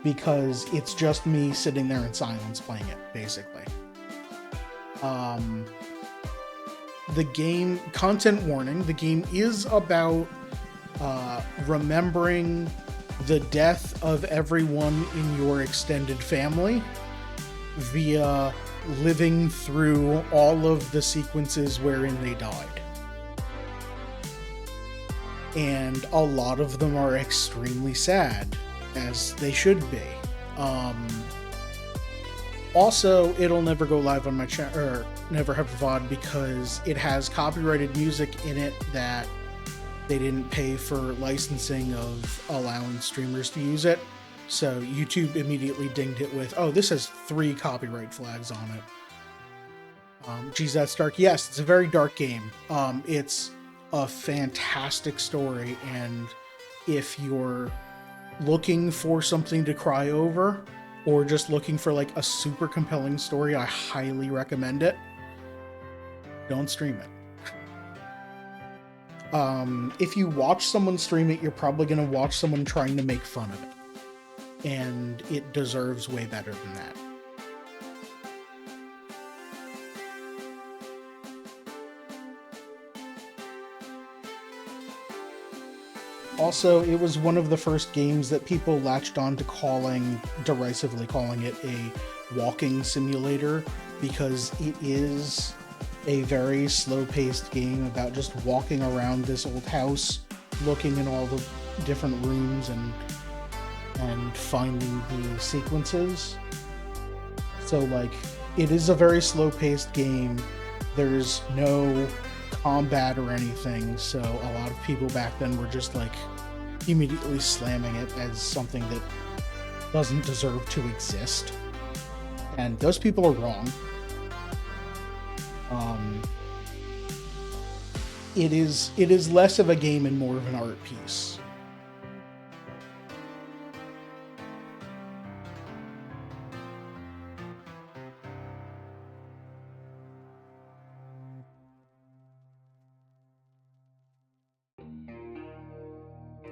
Speaker 1: Because it's just me sitting there in silence playing it, basically. The game, content warning, the game is about remembering the death of everyone in your extended family via living through all of the sequences wherein they died. and a lot of them are extremely sad, as they should be. Also, it'll never go live on my channel, or never have a VOD, because it has copyrighted music in it that they didn't pay for licensing of allowing streamers to use it. So YouTube immediately dinged it with, oh, this has 3 copyright flags on it. Geez, that's dark. Yes, it's a very dark game. It's a fantastic story, and if you're looking for something to cry over, or just looking for like a super compelling story, I highly recommend it. Don't stream it. If you watch someone stream it, you're probably going to watch someone trying to make fun of it. And it deserves way better than that. Also, it was one of the first games that people latched on to derisively calling it a walking simulator, because it is a very slow-paced game about just walking around this old house, looking in all the different rooms and finding the sequences. So, like, it is a very slow-paced game. There's no combat or anything, so a lot of people back then were just like immediately slamming it as something that doesn't deserve to exist, and those people are wrong. It is less of a game and more of an art piece.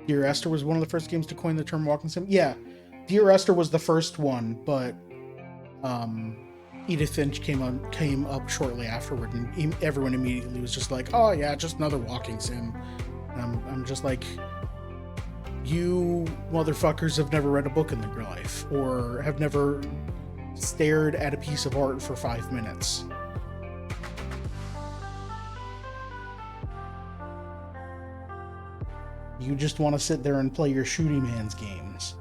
Speaker 1: Dear Esther was one of the first games to coin the term walking sim. Yeah, Dear Esther was the first one, but Edith Finch came up shortly afterward, and everyone immediately was just like, "Oh yeah, just another walking sim." And I'm just like, you motherfuckers have never read a book in your life, or have never stared at a piece of art for 5 minutes. You just want to sit there and play your shooty man's games.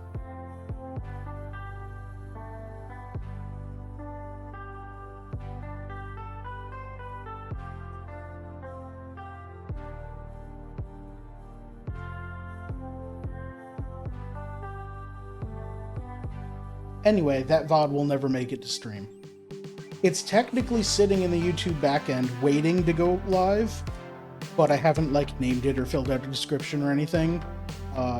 Speaker 1: Anyway, that VOD will never make it to stream. It's technically sitting in the YouTube backend waiting to go live, but I haven't like named it or filled out a description or anything,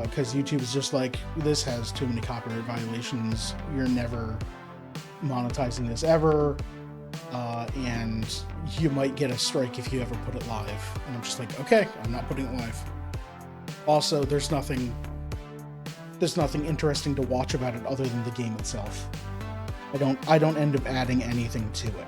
Speaker 1: because YouTube is just like, this has too many copyright violations, you're never monetizing this ever, and you might get a strike if you ever put it live. And I'm just like, okay, I'm not putting it live. Also, there's nothing interesting to watch about it other than the game itself. I don't end up adding anything to it.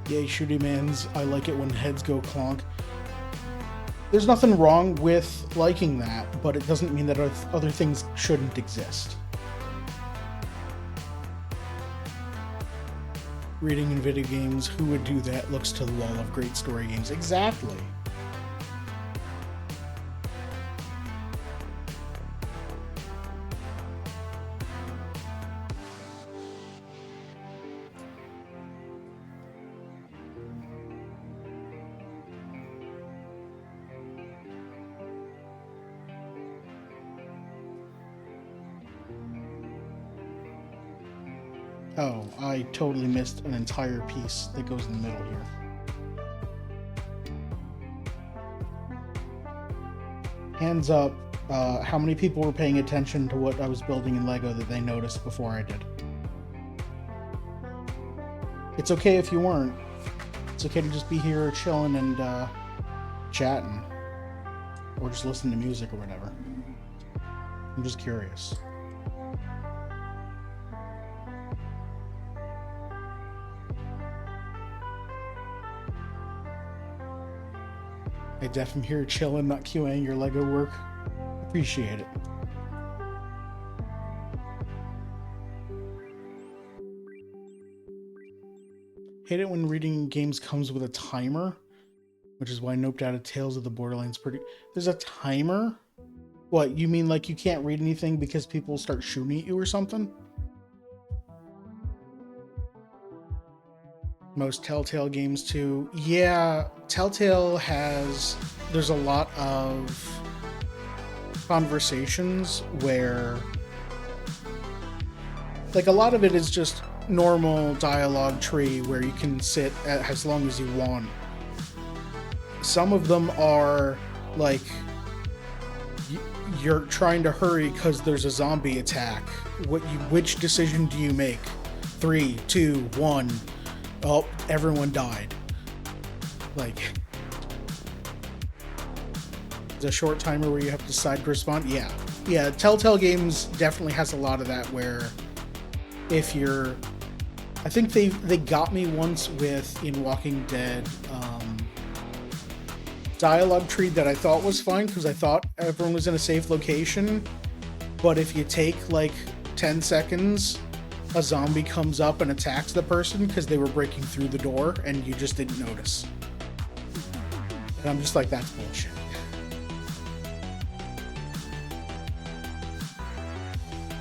Speaker 1: Yay, shooty mans. I like it when heads go clonk. There's nothing wrong with liking that, but it doesn't mean that other things shouldn't exist. Reading in video games, who would do that? Looks to the wall of great story games. Exactly. Oh, I totally missed an entire piece that goes in the middle here. Hands up, how many people were paying attention to what I was building in LEGO that they noticed before I did? It's okay if you weren't. It's okay to just be here chilling and chatting. Or just listening to music or whatever. I'm just curious. Hey Def, I'm here chilling, not QAing your LEGO work. Appreciate it. Hate it when reading games comes with a timer, which is why Noped added Tales of the Borderlands pretty... There's a timer? What, you mean like you can't read anything because people start shooting at you or something? Most Telltale games too. Yeah, Telltale has... There's a lot of conversations where... Like, a lot of it is just normal dialogue tree where you can sit as long as you want. Some of them are like you're trying to hurry because there's a zombie attack. Which decision do you make? 3, 2, 1. Oh, everyone died. Like, there's a short timer where you have to decide to respond. Yeah. Telltale Games definitely has a lot of that where if you're... I think they got me once with, in Walking Dead, dialogue tree that I thought was fine because I thought everyone was in a safe location. But if you take like 10 seconds, a zombie comes up and attacks the person because they were breaking through the door and you just didn't notice. And I'm just like, that's bullshit.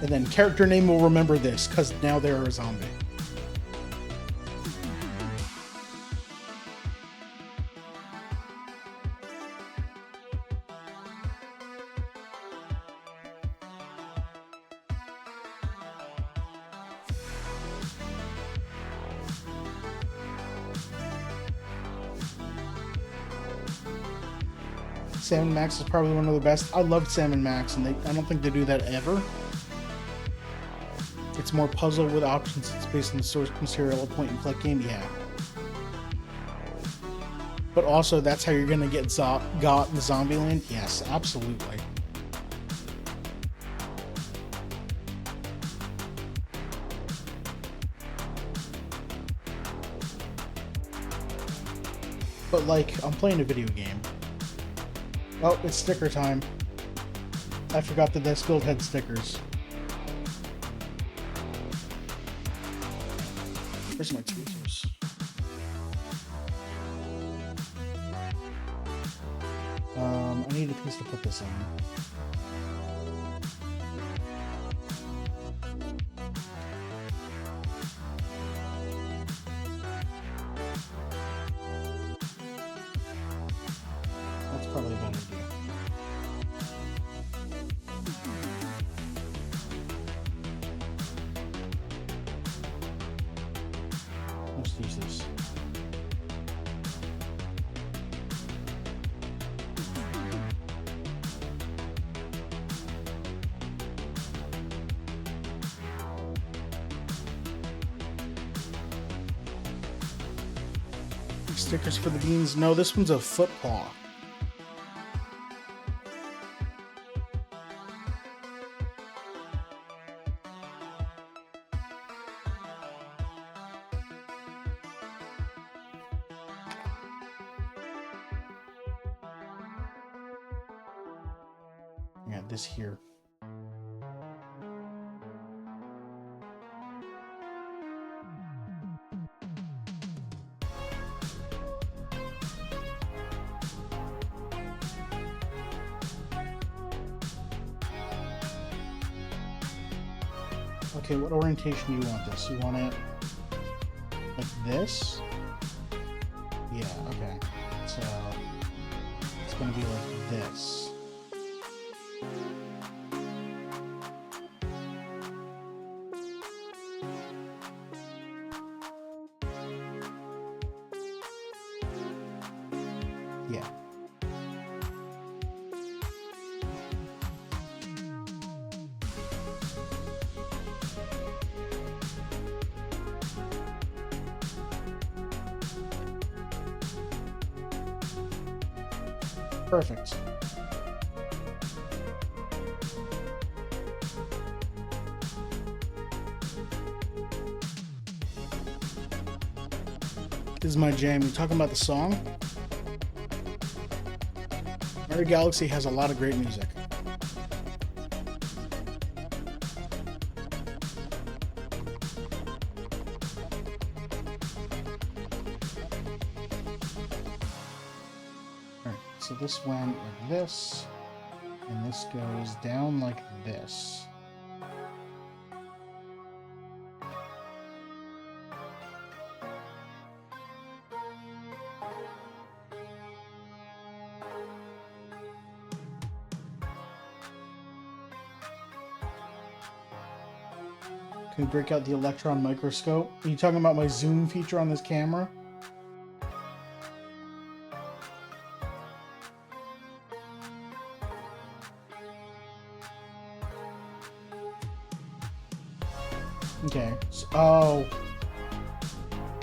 Speaker 1: And then character name will remember this because now they're a zombie. Sam & Max is probably one of the best. I loved Sam & Max, and I don't think they do that ever. It's more puzzle with options. It's based on the source material, a point-and-click game. Yeah. But also, that's how you're going to get got in Zombieland? Yes, absolutely. But, like, I'm playing a video game. Oh, it's sticker time. I forgot that this guild had stickers. Where's my tweezers? I need a piece to put this on. That's probably a better idea. Let's use this. Stickers for the beans. No, this one's a foot paw. Yeah, this here. Okay, what orientation do you want this? You want it like this? Yeah, okay. So it's gonna be like this. Yeah. Perfect. This is my jam. You talking about the song? Mario Galaxy has a lot of great music. So this went like this, and this goes down like this. Can we break out the electron microscope? Are you talking about my zoom feature on this camera? Okay. Oh.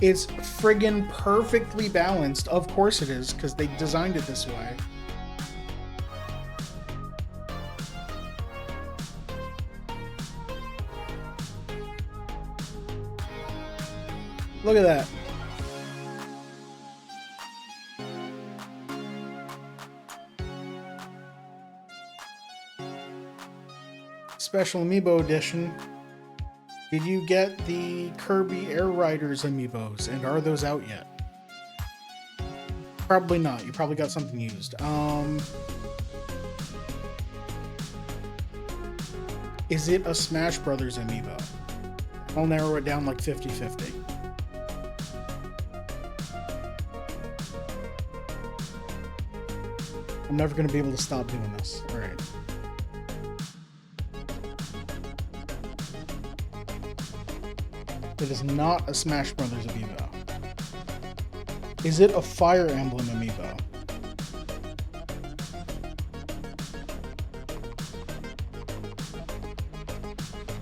Speaker 1: It's friggin' perfectly balanced. Of course it is, because they designed it this way. Look at that. Special Amiibo edition. Did you get the Kirby Air Riders amiibos, and are those out yet? Probably not. You probably got something used. Is it a Smash Brothers amiibo? I'll narrow it down like 50-50. I'm never going to be able to stop doing this. All right. It is not a Smash Brothers amiibo. Is it a Fire Emblem amiibo?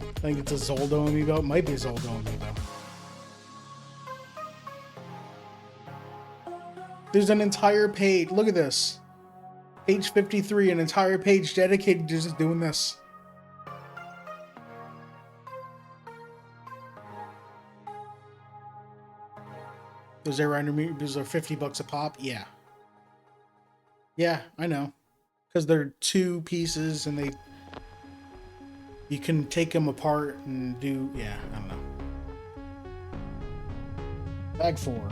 Speaker 1: I think it's a Zoldo amiibo. It might be a Zoldo amiibo. There's an entire page. Look at this. Page 53, an entire page dedicated to just doing this. Those Air Rider amiibos are $50 a pop. Yeah. Yeah, I know. Because they're two pieces and you can take them apart and do, yeah, I don't know. Bag 4.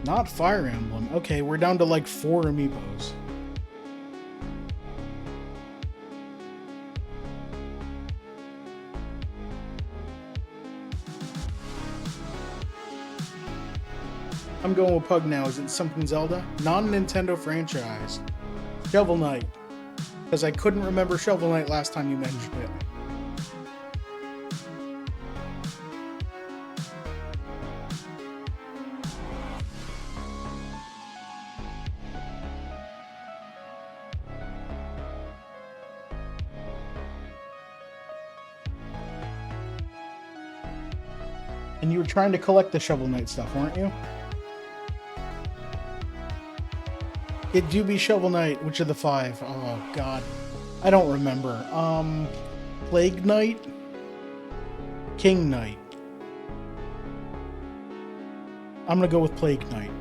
Speaker 1: Not Fire Emblem. Okay, we're down to like 4 amiibos. I'm going with Pug now. Is it something Zelda? Non-Nintendo franchise. Shovel Knight. Because I couldn't remember Shovel Knight last time you mentioned it. And you were trying to collect the Shovel Knight stuff, weren't you? It do be Shovel Knight. Which of the 5? Oh, God. I don't remember. Plague Knight? King Knight. I'm gonna go with Plague Knight.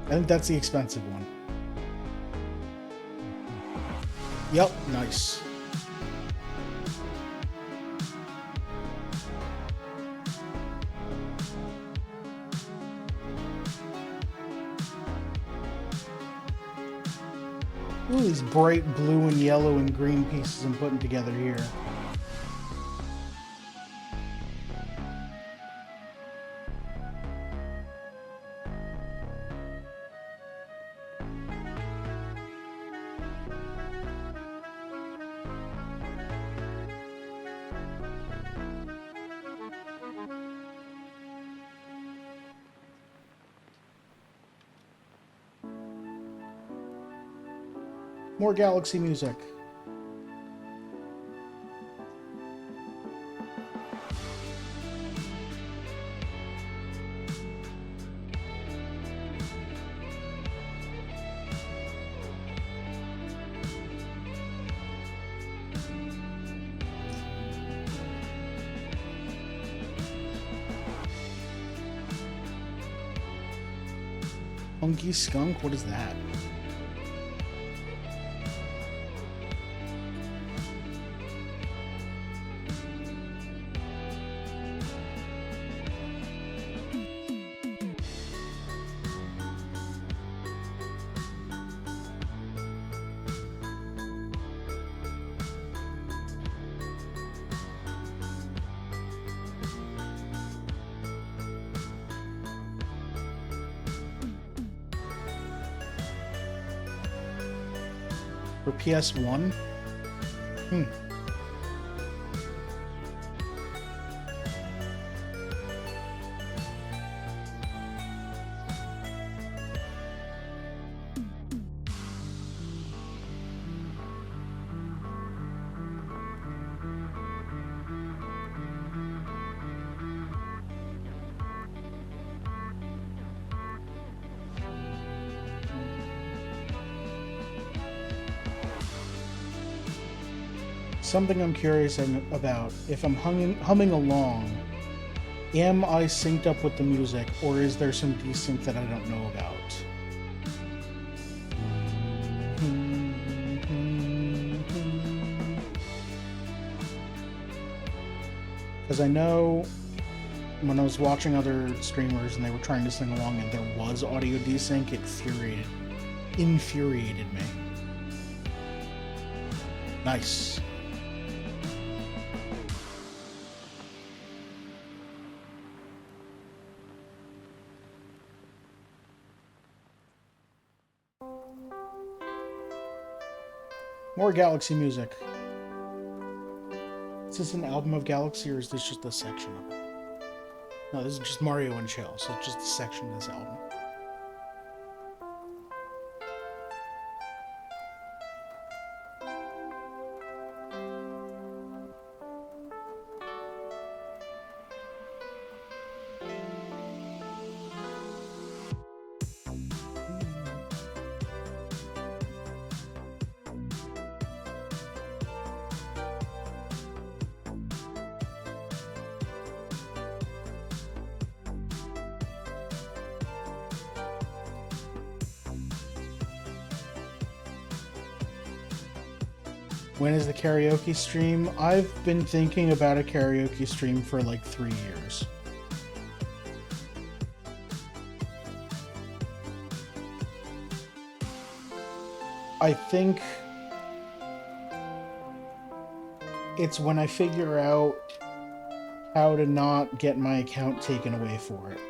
Speaker 1: I think that's the expensive one. Yep, nice. Look at these bright blue and yellow and green pieces I'm putting together here. More Galaxy music. Funky Skunk? What is that? For PS1? Something I'm curious about, if I'm humming along, am I synced up with the music, or is there some desync that I don't know about? Because I know when I was watching other streamers and they were trying to sing along and there was audio desync, it infuriated me. Nice. More Galaxy music. Is this an album of Galaxy, or is this just a section of it? No, this is just Mario and Shell, so it's just a section of this album. When is the karaoke stream? I've been thinking about a karaoke stream for like 3 years. I think it's when I figure out how to not get my account taken away for it.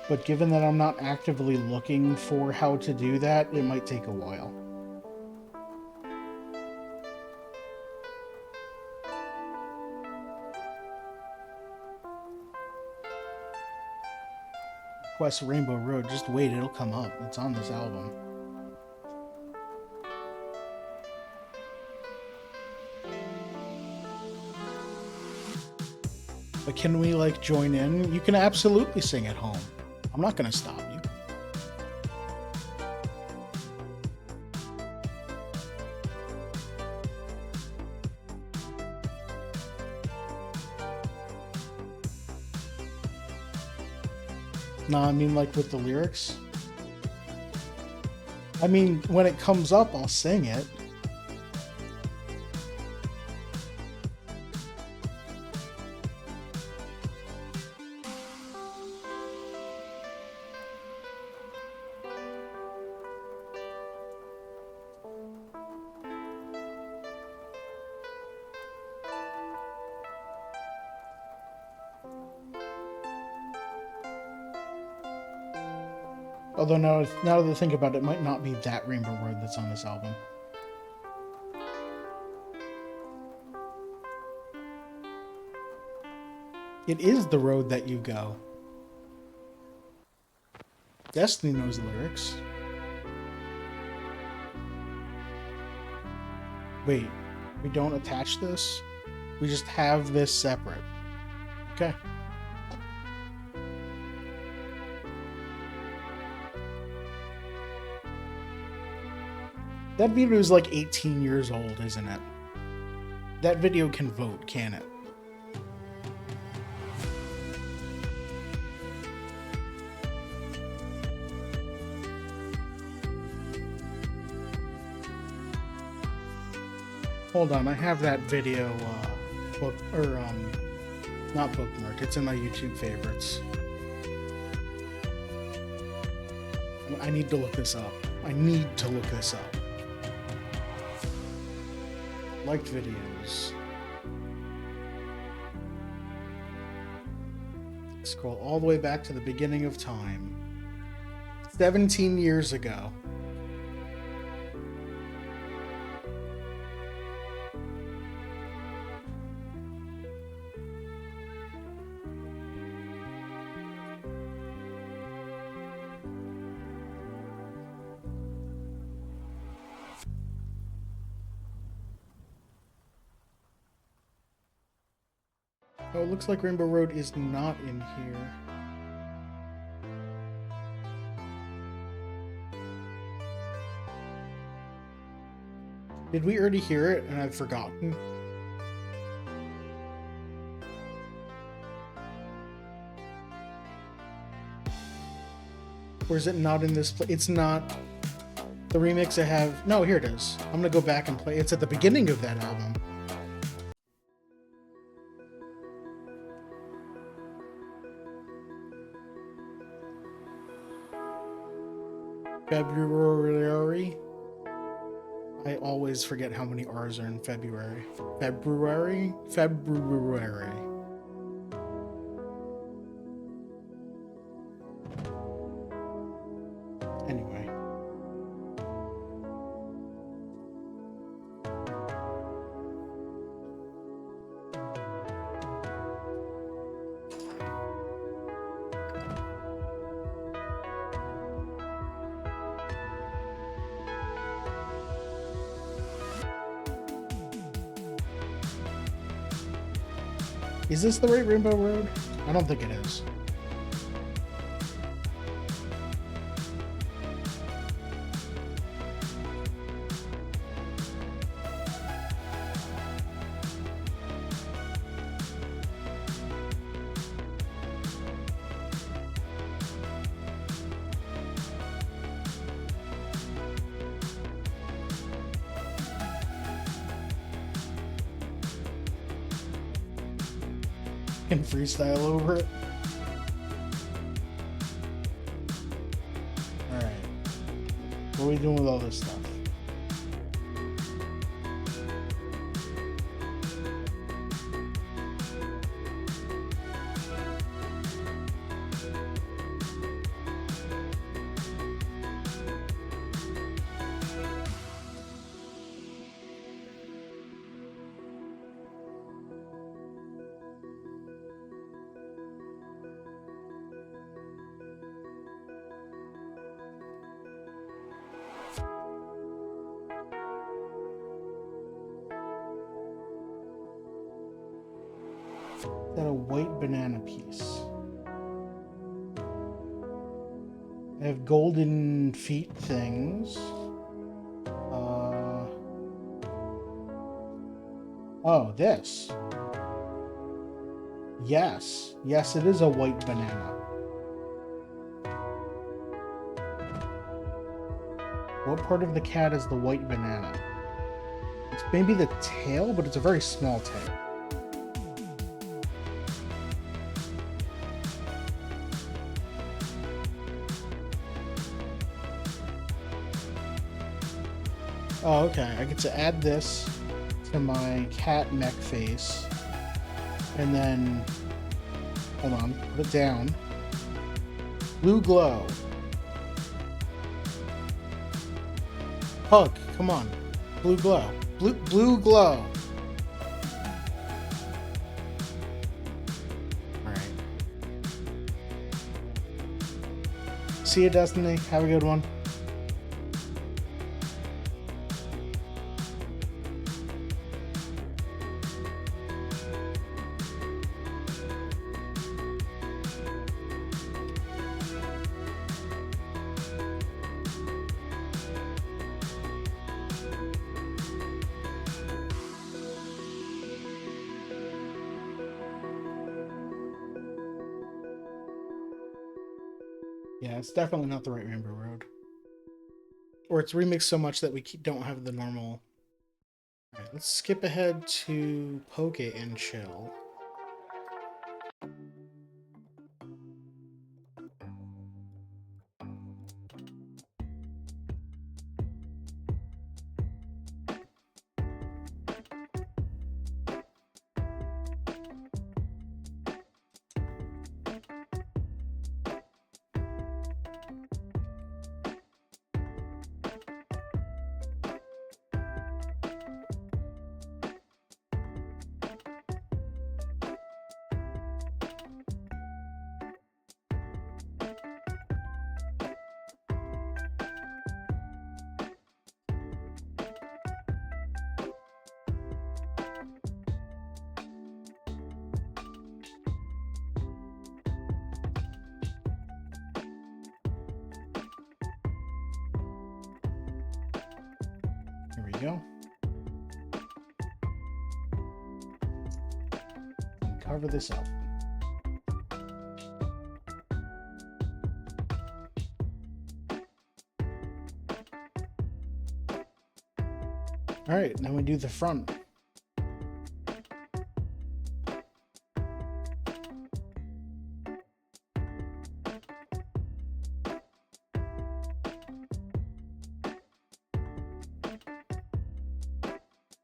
Speaker 1: But given that I'm not actively looking for how to do that, it might take a while. Quest Rainbow Road, just wait, it'll come up. It's on this album. But can we, like, join in? You can absolutely sing at home. I'm not gonna stop you. No, I mean, like, with the lyrics. I mean, when it comes up, I'll sing it. Although now that I think about it, it might not be that Rainbow Road that's on this album. It is The Road That You Go. Destiny knows the lyrics. Wait, we don't attach this? We just have this separate. Okay. That video is like 18 years old, isn't it? That video can vote, can it? Hold on, I have that video, not bookmarked, it's in my YouTube favorites. I need to look this up. Liked videos. Scroll all the way back to the beginning of time. 17 years ago. Oh, it looks like Rainbow Road is not in here. Did we already hear it and I've forgotten? Or is it not in this place? It's not. The remix I have... No, here it is. I'm gonna go back and play. It's at the beginning of that album. February. I always forget how many R's are in February. February? February. Anyway. Is this the right Rainbow Road? I don't think it is. And freestyle over it. Alright. What are we doing with all this stuff? Is that a white banana piece? I have golden feet things. Oh, this. Yes. Yes, it is a white banana. What part of the cat is the white banana? It's maybe the tail, but it's a very small tail. Oh, okay. I get to add this to my cat mech face. And then... Hold on. Put it down. Blue glow. Hug. Come on. Blue glow. Blue glow. Alright. See you, Destiny. Have a good one. Yeah, it's definitely not the right Rainbow Road. Or it's remixed so much that we don't have the normal... Alright, let's skip ahead to Poke and Chill. go. And cover this up. All right, now we do the front.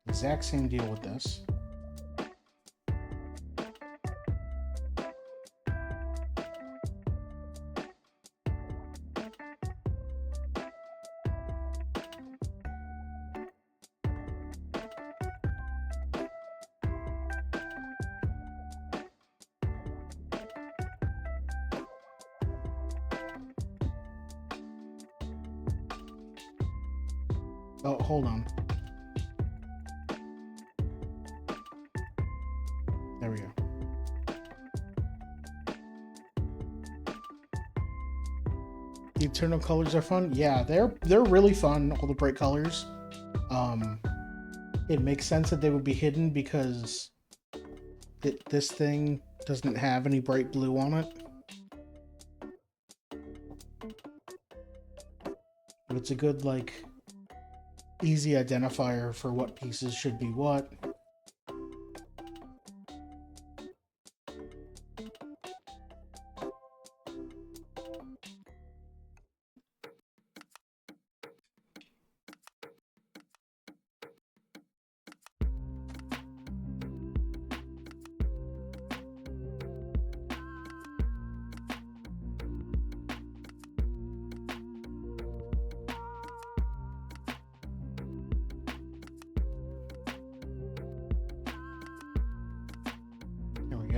Speaker 1: Exact same deal with this. Oh, hold on. There we go. The Eternal colors are fun. Yeah, they're really fun. All the bright colors. It makes sense that they would be hidden because this thing doesn't have any bright blue on it. But it's a good, like, easy identifier for what pieces should be what.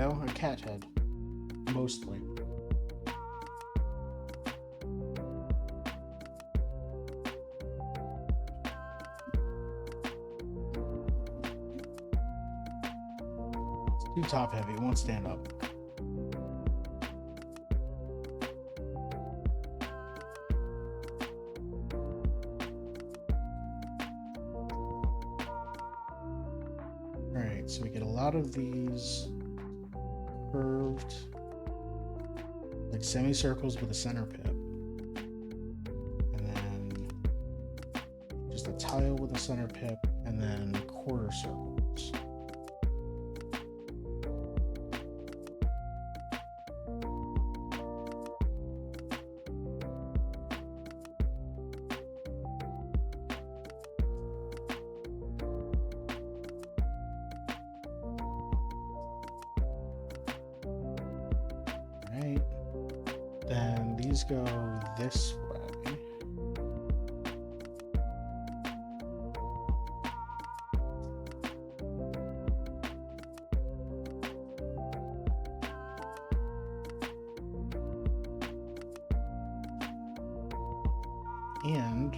Speaker 1: A cat head, mostly. It's too top heavy, it won't stand up. Alright, so we get a lot of these curved, like semicircles with a center pip, and then just a tile with a center pip, and then quarter circles. Then these go this way. And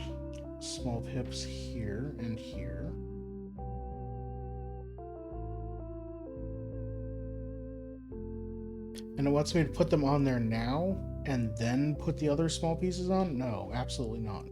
Speaker 1: small pips here and here. And it wants me to put them on there now and then put the other small pieces on? No, absolutely not.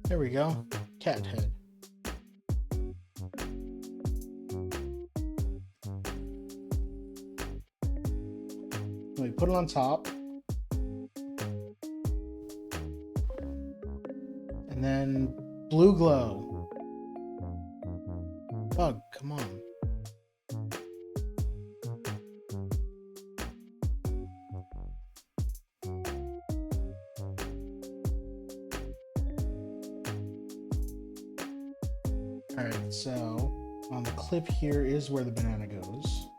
Speaker 1: There we go. Cat head. We put it on top. And then blue glow. Bug, come on. Alright, so on the clip here is where the banana goes.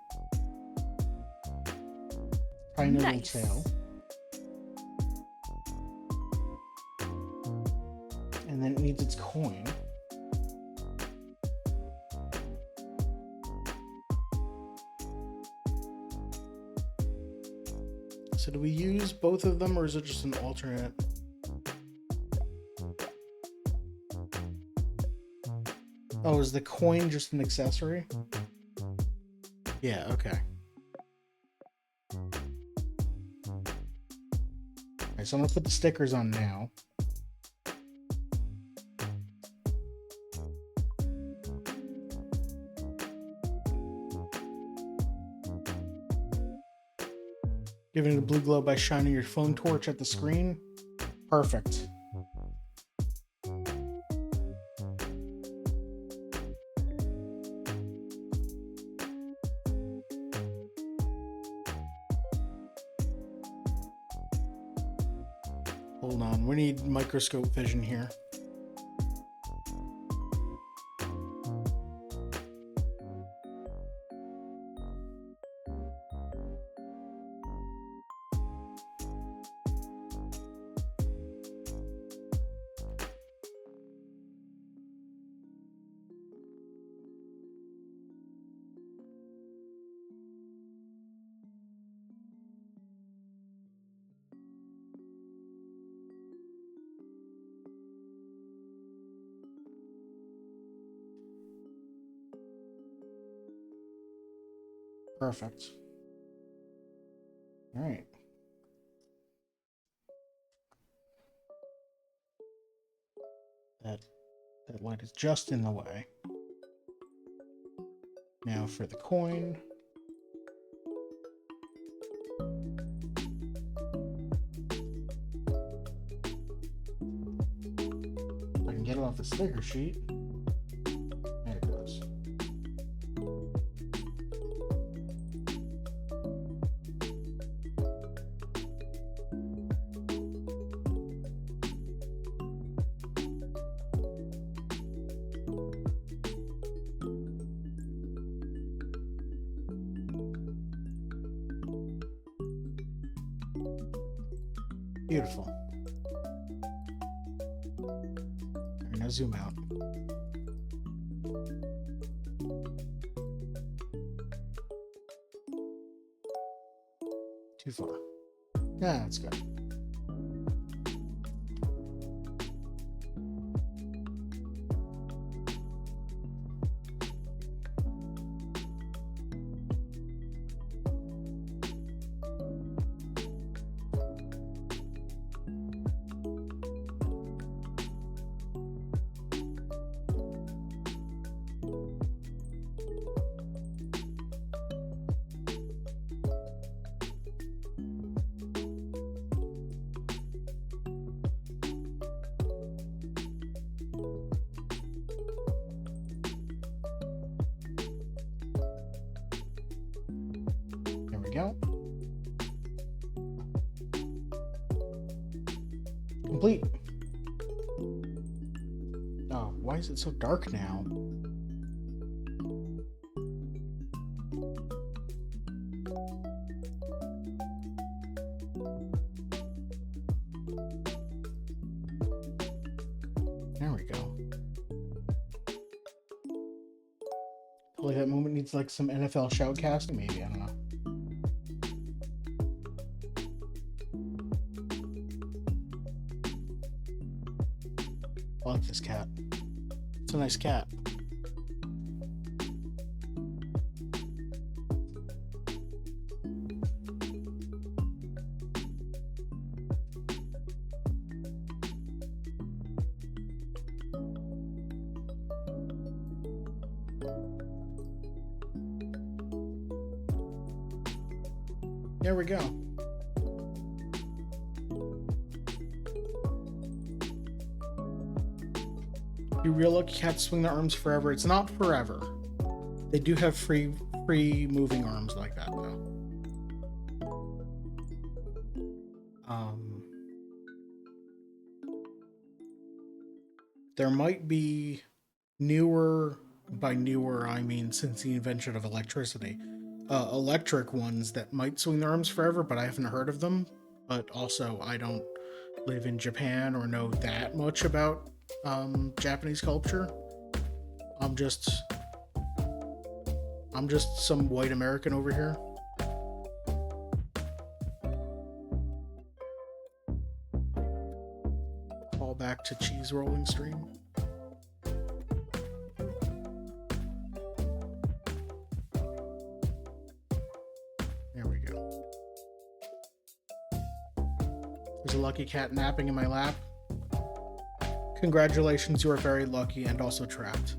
Speaker 1: Tiny little tail. And then it needs its coin. So do we use both of them, or is it just an alternate? Oh, is the coin just an accessory? Yeah, okay. Alright, so I'm gonna put the stickers on now. Giving it a blue glow by shining your phone torch at the screen. Perfect. Hold on, we need microscope vision here. Perfect. All right. That light is just in the way. Now for the coin. I can get it off the sticker sheet. There it goes. Beautiful. Alright, now zoom out. Too far. Yeah, that's good. There we go. Complete. Oh, why is it so dark now? There we go. Probably that moment needs like some NFL shoutcasting, maybe, I don't know. I like this cat. It's a nice cat. There we go. You real lucky cats swing their arms forever. It's not forever. They do have free moving arms like that though. There might be newer, by newer I mean since the invention of electricity, electric ones that might swing their arms forever, but I haven't heard of them. But also I don't live in Japan or know that much about Japanese culture. I'm just some white American over here. callback to cheese rolling stream. There we go. There's a lucky cat napping in my lap. Congratulations, you are very lucky and also trapped.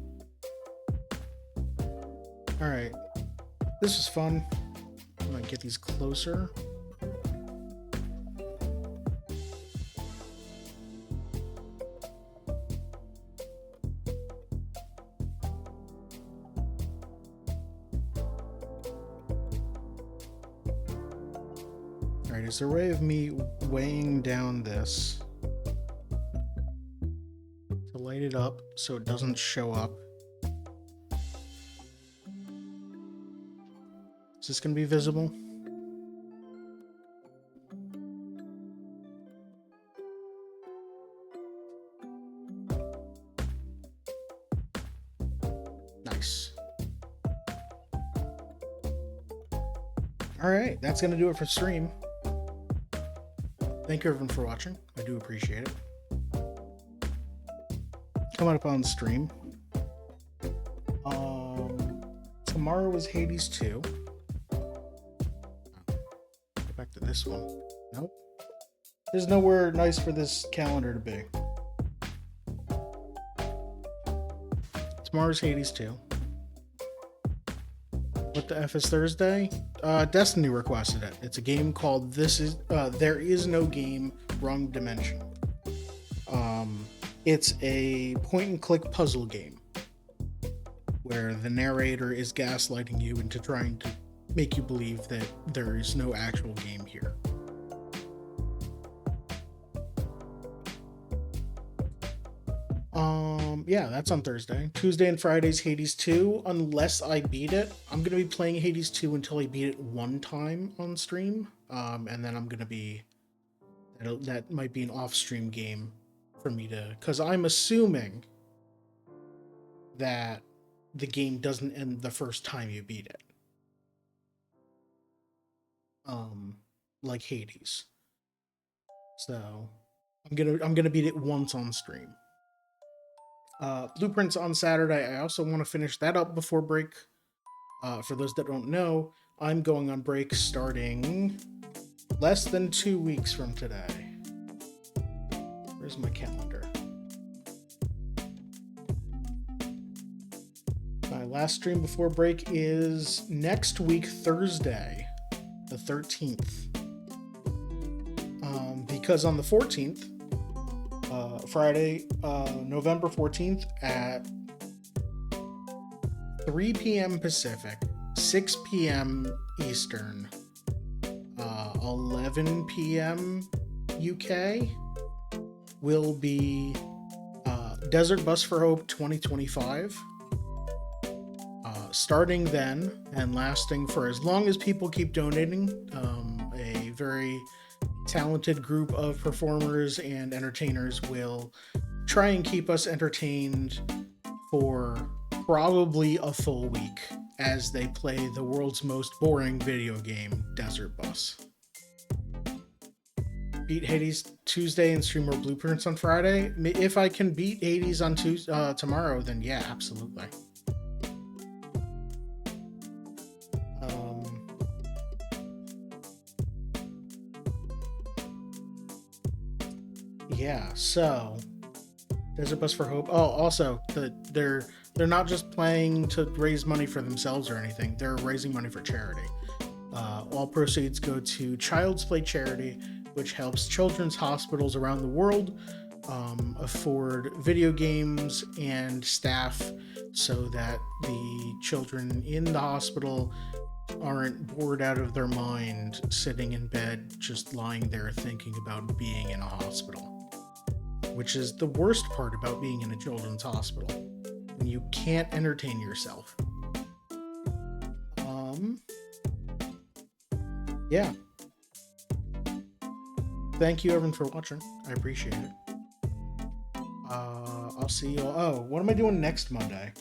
Speaker 1: Alright. This was fun. I'm gonna get these closer. Alright, is there a way of me weighing down this to light it up so it doesn't show up? Is this going to be visible? Nice. Alright, that's going to do it for stream. Thank you everyone for watching. I do appreciate it. Coming up on stream. Tomorrow was Hades 2. Back to this one. Nope. There's nowhere nice for this calendar to be. Tomorrow's Hades 2. What the F is Thursday? Destiny requested it. It's a game called There Is No Game, Wrong Dimension. It's a point-and-click puzzle game where the narrator is gaslighting you into trying to make you believe that there is no actual game here. Yeah, that's on Thursday. Tuesday and Friday's Hades 2. Unless I beat it, I'm going to be playing Hades 2 until I beat it one time on stream. And then I'm going to be... That might be an off-stream game for me to... Because I'm assuming that the game doesn't end the first time you beat it. Like Hades. So I'm gonna beat it once on stream. Blueprints on Saturday. I also want to finish that up before break. For those that don't know, I'm going on break starting less than 2 weeks from today. Where's my calendar? My last stream before break is next week, Thursday, the 13th. Because on the 14th, Friday, November 14th at 3 p.m. Pacific, 6 p.m. Eastern, 11 p.m. UK, will be Desert Bus for Hope 2025. Starting then and lasting for as long as people keep donating, a very talented group of performers and entertainers will try and keep us entertained for probably a full week as they play the world's most boring video game, Desert Bus. Beat Hades Tuesday and stream more Blueprints on Friday. If I can beat Hades on tomorrow, then yeah, absolutely. Yeah, so Desert Bus for Hope. Oh, also, they're not just playing to raise money for themselves or anything. They're raising money for charity. All proceeds go to Child's Play Charity, which helps children's hospitals around the world afford video games and staff so that the children in the hospital aren't bored out of their mind sitting in bed just lying there thinking about being in a hospital. Which is the worst part about being in a children's hospital, when you can't entertain yourself. Yeah. Thank you everyone for watching. I appreciate it. I'll see you all. Oh, what am I doing next Monday?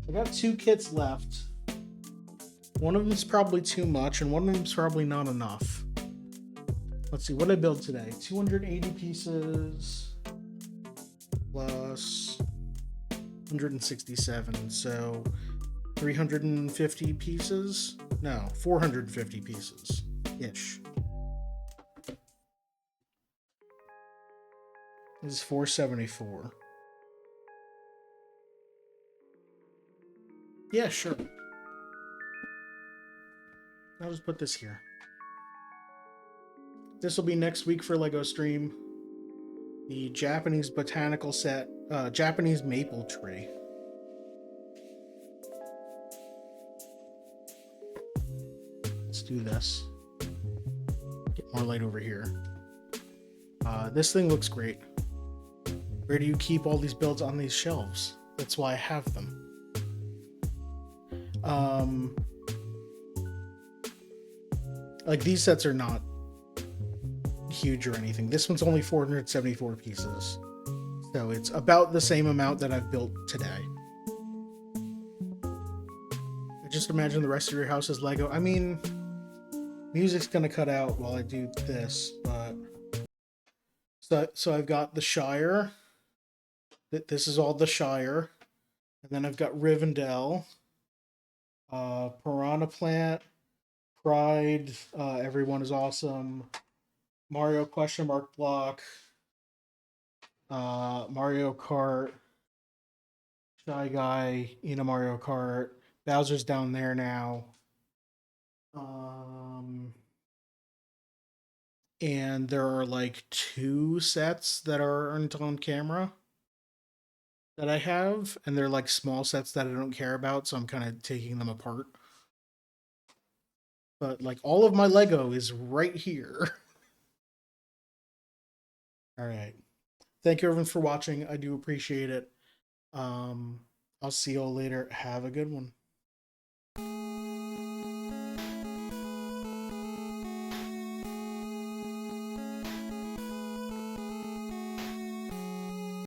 Speaker 1: I got 2 kits left. One of them's probably too much, and one of them's probably not enough. Let's see, what did I build today? 280 pieces plus 167, so 350 pieces? No, 450 pieces-ish. This is 474. Yeah, sure. I'll just put this here. This will be next week for LEGO Stream. The Japanese botanical set, Japanese maple tree. Let's do this. Get more light over here. This thing looks great. Where do you keep all these builds on these shelves? That's why I have them. Like, these sets are not huge or anything. This one's only 474 pieces. So it's about the same amount that I've built today. I just imagine the rest of your house is Lego. I mean, music's gonna cut out while I do this, but... So I've got the Shire. This is all the Shire. And then I've got Rivendell. Piranha Plant. Pride, Everyone is Awesome, Mario question mark block, Mario Kart, Shy Guy, Mario Kart, Bowser's down there now. And there are like 2 sets that aren't on camera that I have, and they're like small sets that I don't care about, so I'm kind of taking them apart. But like all of my Lego is right here. All right. Thank you everyone for watching. I do appreciate it. I'll see you all later. Have a good one.